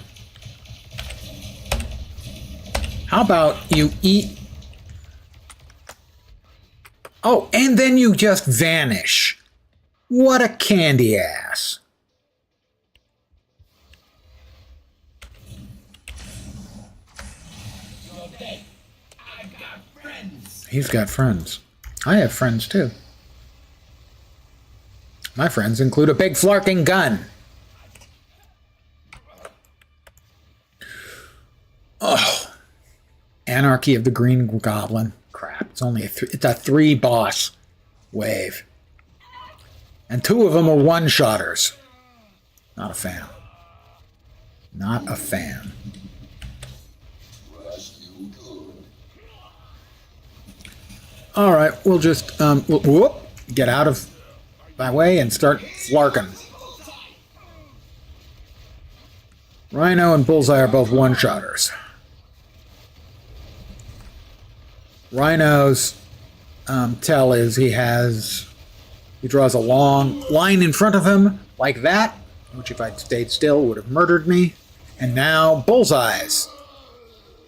How about you eat? Oh, and then you just vanish. What a candy ass. He's got friends. I have friends too. My friends include a big flarking gun. Oh. Anarchy of the Green Goblin. Crap. It's only it's a 3 boss wave. And 2 of them are one-shotters. Not a fan. Not a fan. All right, we'll just whoop, get out of my way and start flarking. Rhino and Bullseye are both one-shotters. Rhino's tell is he draws a long line in front of him like that, which if I'd stayed still would have murdered me. And now Bullseye's.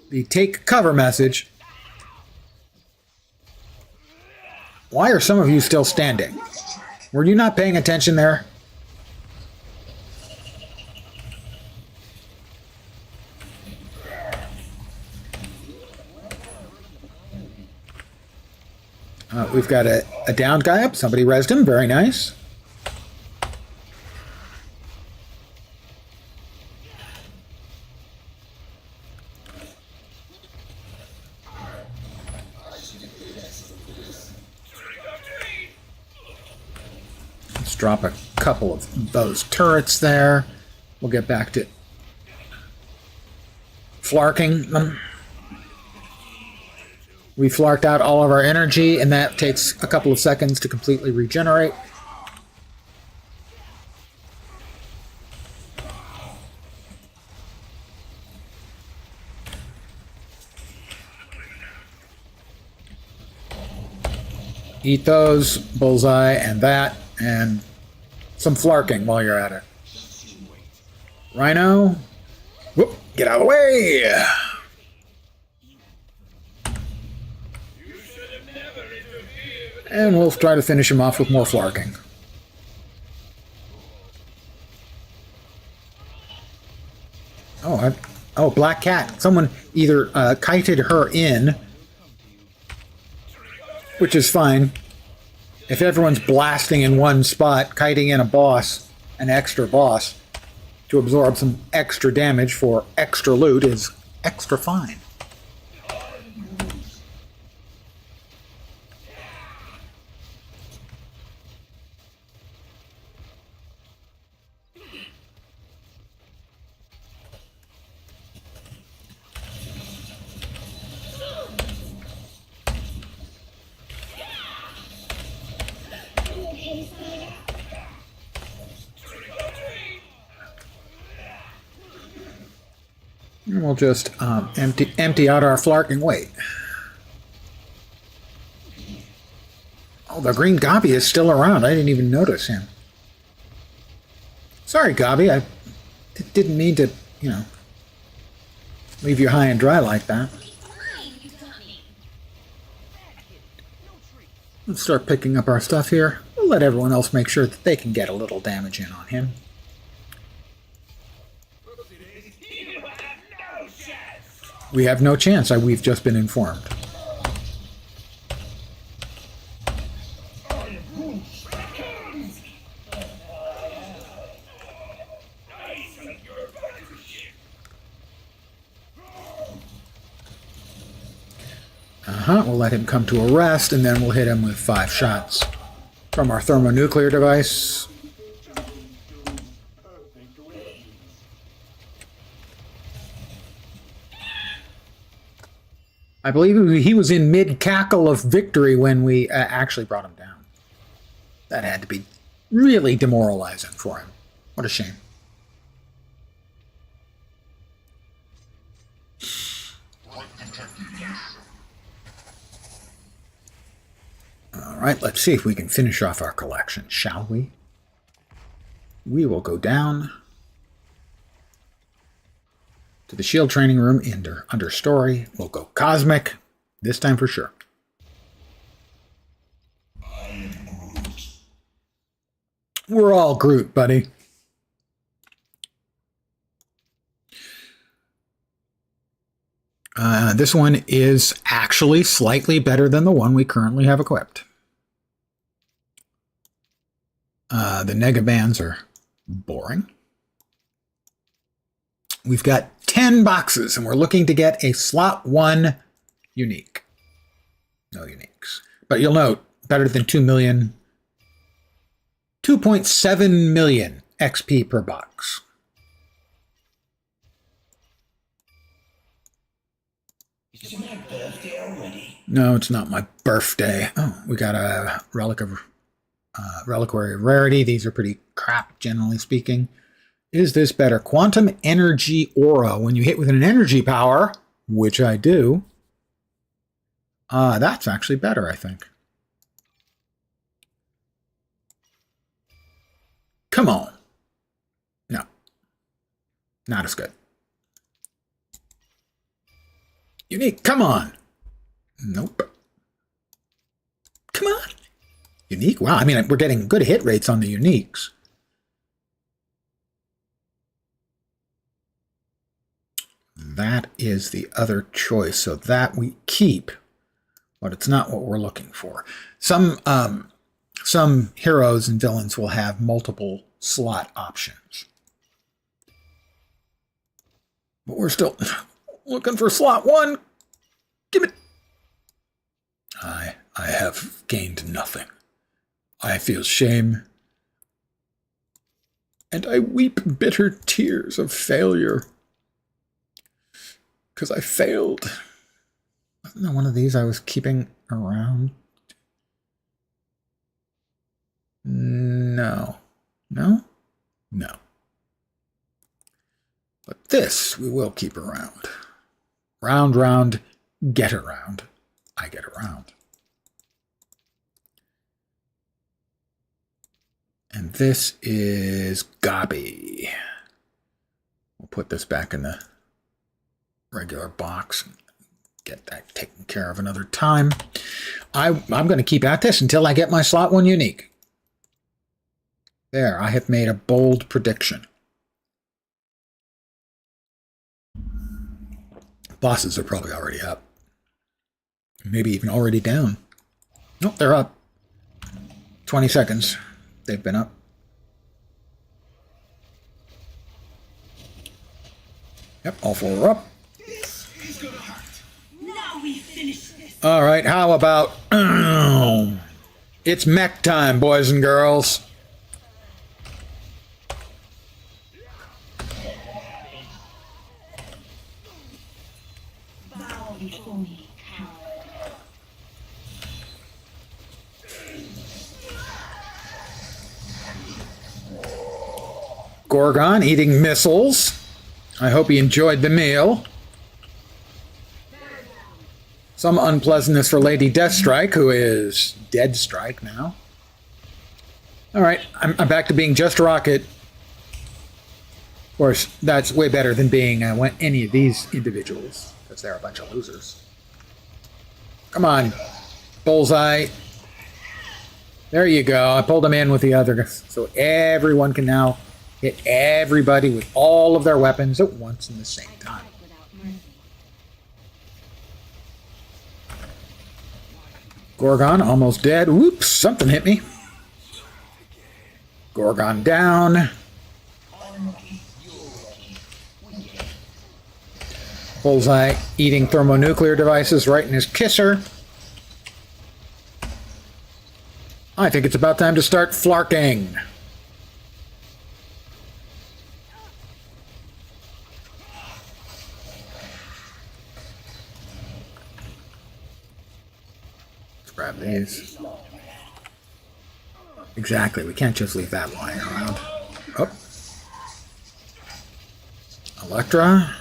The take cover message. Why are some of you still standing? Were you not paying attention there? We've got a downed guy up. Somebody rezzed him. Very nice. Let's drop a couple of those turrets there. We'll get back to flarking them. We flarked out all of our energy, and that takes a couple of seconds to completely regenerate. Eat those, Bullseye, and that, and some flarking while you're at it. Rhino, whoop, get out of the way! And we'll try to finish him off with more flarking. Oh, Black Cat. Someone either kited her in, which is fine. If everyone's blasting in one spot, kiting in a boss, an extra boss, to absorb some extra damage for extra loot is extra fine. And we'll just empty out our flarking weight. Oh, the green Gobby is still around. I didn't even notice him. Sorry, Gobby. I didn't mean to, leave you high and dry like that. Let's start picking up our stuff here. We'll let everyone else make sure that they can get a little damage in on him. We have no chance. We've just been informed. We'll let him come to a rest, and then we'll hit him with 5 shots from our thermonuclear device. I believe he was in mid-cackle of victory when we actually brought him down. That had to be really demoralizing for him. What a shame. All right, let's see if we can finish off our collection, shall we? We will go down to the shield training room understory. We'll go cosmic, this time for sure. We're all Groot, buddy. This one is actually slightly better than the one we currently have equipped. The negabands are boring. We've got 10 boxes, and we're looking to get a slot 1 unique. No uniques. But you'll note, better than 2 million, 2.7 million XP per box.
Is it my birthday already?
No, it's not my birthday. Oh, we got a reliquary of rarity. These are pretty crap, generally speaking. Is this better? Quantum energy aura. When you hit with an energy power, which I do, that's actually better, I think. Come on. No. Not as good. Unique, come on. Nope. Come on. Unique? Wow, I mean, we're getting good hit rates on the uniques. That is the other choice, so that we keep, but it's not what we're looking for. Some heroes and villains will have multiple slot options. But we're still looking for slot 1. Give it. I have gained nothing. I feel shame, and I weep bitter tears of failure. Because I failed. Wasn't there one of these I was keeping around? No. No? No. But this we will keep around. Round, round, get around. I get around. And this is Gobby. We'll put this back in the regular box and get that taken care of another time. I'm going to keep at this until I get my slot 1 unique. There, I have made a bold prediction. Bosses are probably already up. Maybe even already down. Nope, they're up. 20 seconds. They've been up. Yep, all four are up.
Now we finish this.
All right, how about... it's mech time, boys and girls.
Bow before me, coward.
Gorgon eating missiles. I hope he enjoyed the meal. Some unpleasantness for Lady Deathstrike, who is Deadstrike now. All right, I'm back to being just Rocket. Of course, that's way better than being any of these individuals, because they're a bunch of losers. Come on, Bullseye. There you go. I pulled him in with the other, so everyone can now hit everybody with all of their weapons at once in the same time.
Without mercy.
Gorgon almost dead. Whoops, something hit me. Gorgon down. Bullseye eating thermonuclear devices right in his kisser. I think it's about time to start flarking. Let's grab these. Exactly, we can't just leave that lying around. Oh. Electra.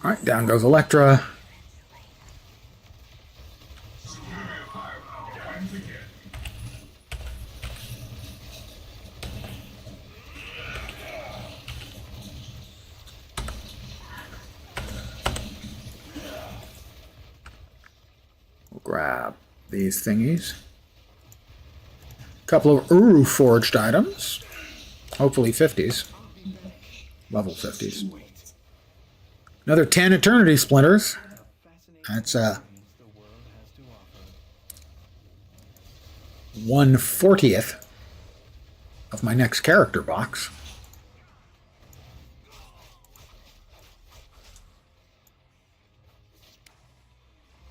Alright, down goes Electra. We'll grab these thingies. A couple of Uru forged items. Hopefully 50s. Level 50s. Another 10 Eternity Splinters. That's 1/40th of my next character box.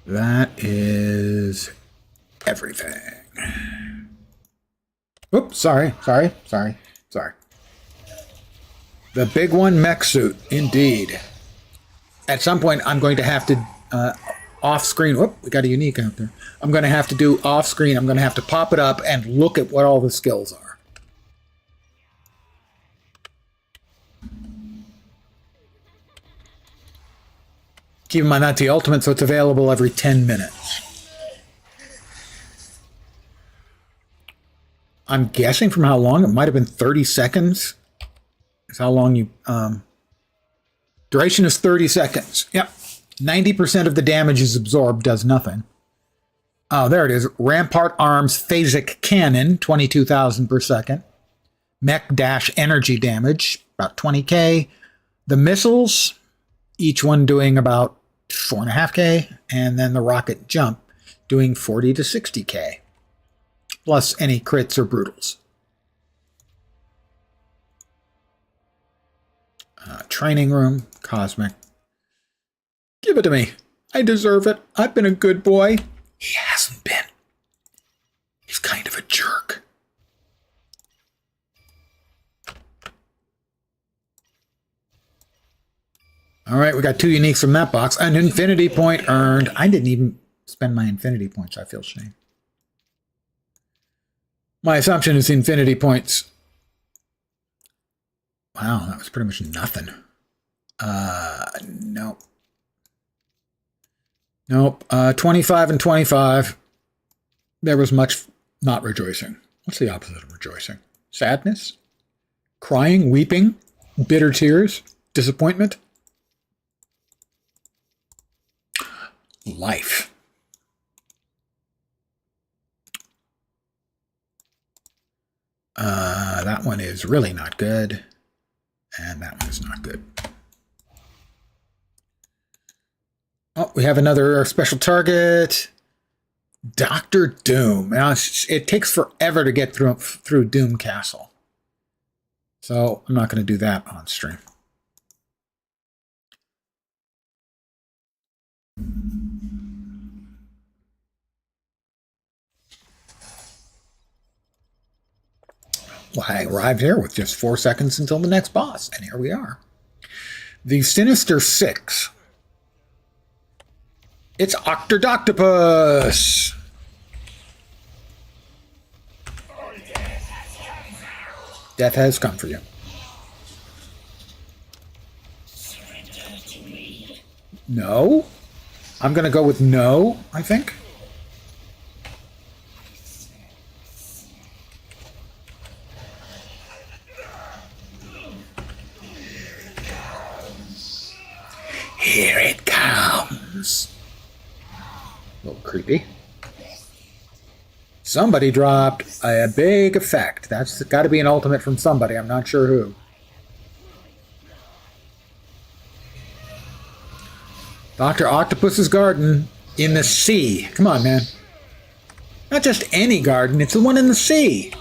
That is everything. Oops, sorry. The big one, mech suit, indeed. At some point, I'm going to have to, off-screen, whoop, we got a unique out there. I'm going to have to do off-screen, I'm going to have to pop it up and look at what all the skills are. Keep in mind, that's the ultimate, so it's available every 10 minutes. I'm guessing from how long, it might have been 30 seconds. Is how long you, duration is 30 seconds. Yep. 90% of the damage is absorbed, does nothing. Oh, there it is. Rampart Arms Phasic Cannon, 22,000 per second. Mech Dash Energy damage, about 20k. The missiles, each one doing about 4.5k. And then the rocket jump, doing 40 to 60k. Plus any crits or brutals. Training room, cosmic. Give it to me. I deserve it. I've been a good boy. He hasn't been. He's kind of a jerk. All right, we got 2 uniques from that box. An infinity point earned. I didn't even spend my infinity points. I feel shame. My assumption is infinity points. Wow, that was pretty much nothing. Nope. Nope. 25 and 25. There was much not rejoicing. What's the opposite of rejoicing? Sadness? Crying? Weeping? Bitter tears? Disappointment? Life. That one is really not good. And that one is not good. Oh, we have another special target. Dr. Doom. Now, it takes forever to get through Doom Castle. So I'm not going to do that on stream. Well, I arrived here with just 4 seconds until the next boss, and here we are. The Sinister Six. It's Octodoctopus! Death has come for you. No? I'm going to go with no, I think. Here it comes. A little creepy. Somebody dropped a big effect. That's got to be an ultimate from somebody. I'm not sure who. Dr. Octopus's garden in the sea. Come on, man. Not just any garden. It's the one in the sea.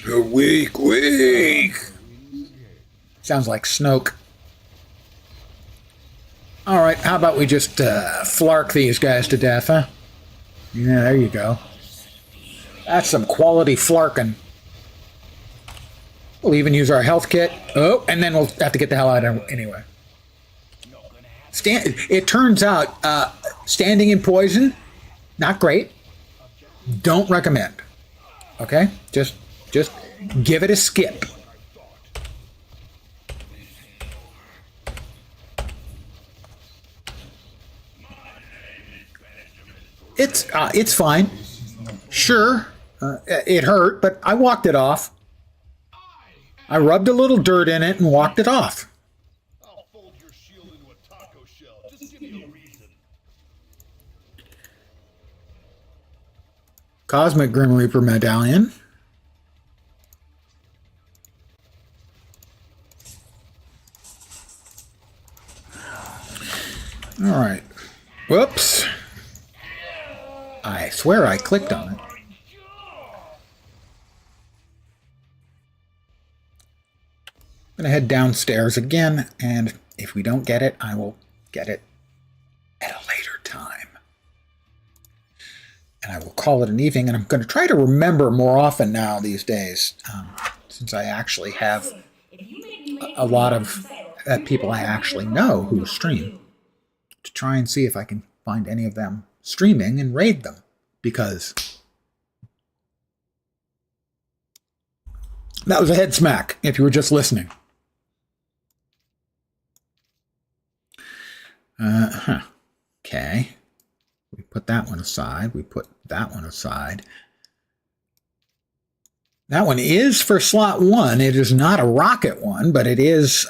You're weak, weak. Sounds like Snoke. All right, how about we just flark these guys to death, huh? Yeah, there you go. That's some quality flarking. We'll even use our health kit. Oh, and then we'll have to get the hell out of it anyway. It turns out standing in poison, not great. Don't recommend. Okay? Just give it a skip. It's fine. Sure, it hurt, but I walked it off. I rubbed a little dirt in it and walked it off.
I'll fold your shield into a taco shell. Just give me a reason.
Cosmic Grim Reaper medallion. All right. Whoops. I swear I clicked on it. I'm going to head downstairs again, and if we don't get it, I will get it at a later time. And I will call it an evening, and I'm going to try to remember more often now these days, since I actually have a lot of people I actually know who stream, to try and see if I can find any of them streaming and raid them, because that was a head smack if you were just listening. Okay. We put that one aside. We put that one aside. That one is for slot 1. It is not a rocket one, but it is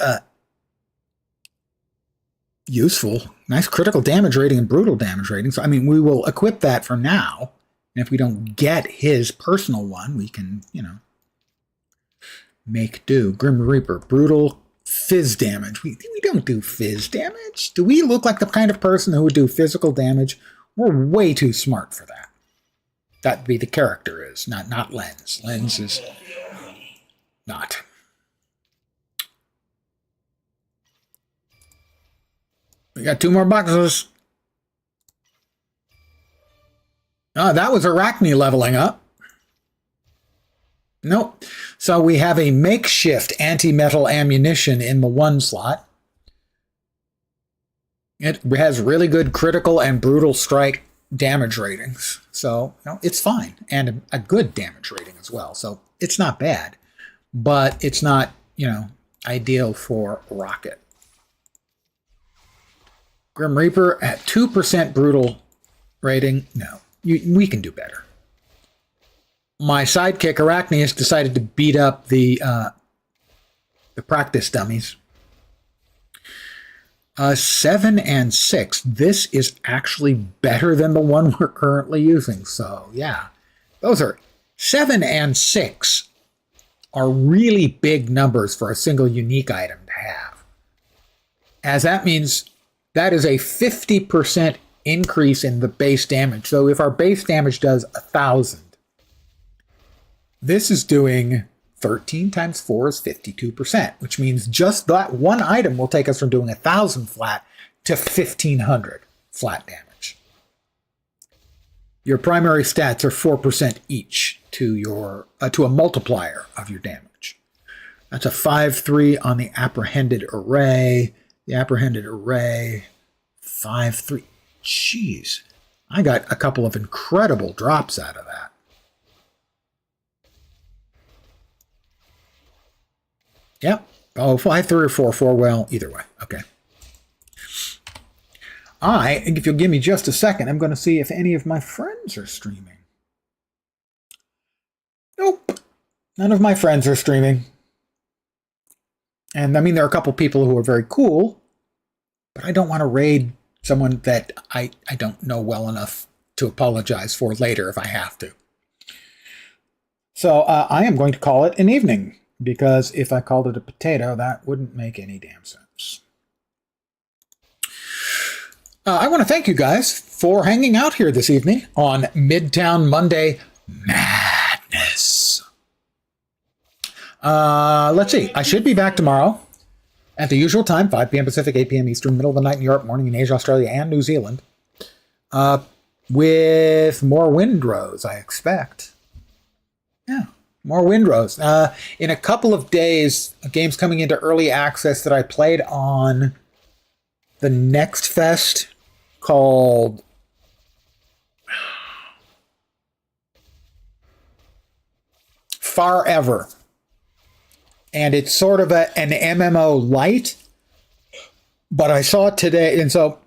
useful. Nice critical damage rating and brutal damage rating. So, I mean, we will equip that for now. And if we don't get his personal one, we can, make do. Grim Reaper, brutal fizz damage. We don't do fizz damage. Do we look like the kind of person who would do physical damage? We're way too smart for that. That'd be the character is, not Lens. Lens is not. We got 2 more boxes. Oh, that was Arachne leveling up. Nope. So we have a makeshift anti-metal ammunition in the 1 slot. It has really good critical and brutal strike damage ratings. So, it's fine. And a good damage rating as well. So it's not bad. But it's not, ideal for rocket. Grim Reaper at 2% brutal rating. No, we can do better. My sidekick Arachne has decided to beat up the practice dummies. 7 and 6. This is actually better than the one we're currently using. So yeah, those are 7 and 6 are really big numbers for a single unique item to have. As that means That is a 50% increase in the base damage. So if our base damage does 1,000, this is doing 13 times 4 is 52%, which means just that one item will take us from doing 1,000 flat to 1,500 flat damage. Your primary stats are 4% each to a multiplier of your damage. That's a 5-3 on the apprehended array. The apprehended array, 5-3. Jeez, I got a couple of incredible drops out of that. Yep. Oh, 5-3 or 4-4. Well, either way. Okay. If you'll give me just a second, I'm going to see if any of my friends are streaming. Nope. None of my friends are streaming. And I mean, there are a couple people who are very cool, but I don't want to raid someone that I don't know well enough to apologize for later if I have to. So I am going to call it an evening, because if I called it a potato, that wouldn't make any damn sense. I want to thank you guys for hanging out here this evening on Midtown Monday Madness. Let's see. I should be back tomorrow at the usual time, 5 p.m. Pacific, 8 p.m. Eastern, middle of the night in Europe, morning in Asia, Australia, and New Zealand, with more Windrows, I expect. Yeah, more Windrows. In a couple of days, a game's coming into early access that I played on the Next Fest called Far Ever. And it's sort of an MMO light, but I saw it today. And so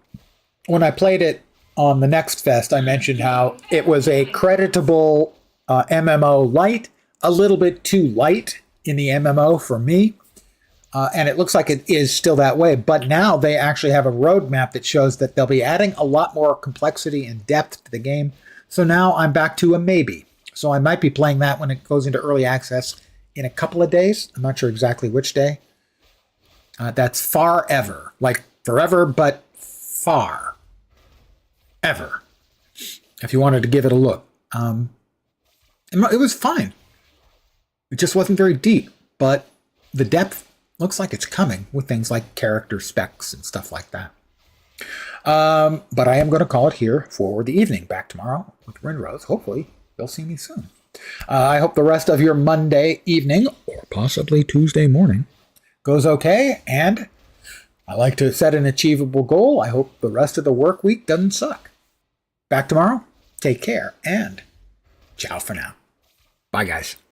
when I played it on the Next Fest, I mentioned how it was a creditable MMO light, a little bit too light in the MMO for me. And it looks like it is still that way. But now they actually have a roadmap that shows that they'll be adding a lot more complexity and depth to the game. So now I'm back to a maybe. So I might be playing that when it goes into early access in a couple of days. I'm not sure exactly which day. That's Far Ever. Like forever, but far. Ever. If you wanted to give it a look. It was fine. It just wasn't very deep. But the depth looks like it's coming with things like character specs and stuff like that. But I am going to call it here for the evening. Back tomorrow with Windrose. Hopefully, you'll see me soon. I hope the rest of your Monday evening, or possibly Tuesday morning, goes okay. And I like to set an achievable goal. I hope the rest of the work week doesn't suck. Back tomorrow. Take care. And ciao for now. Bye, guys.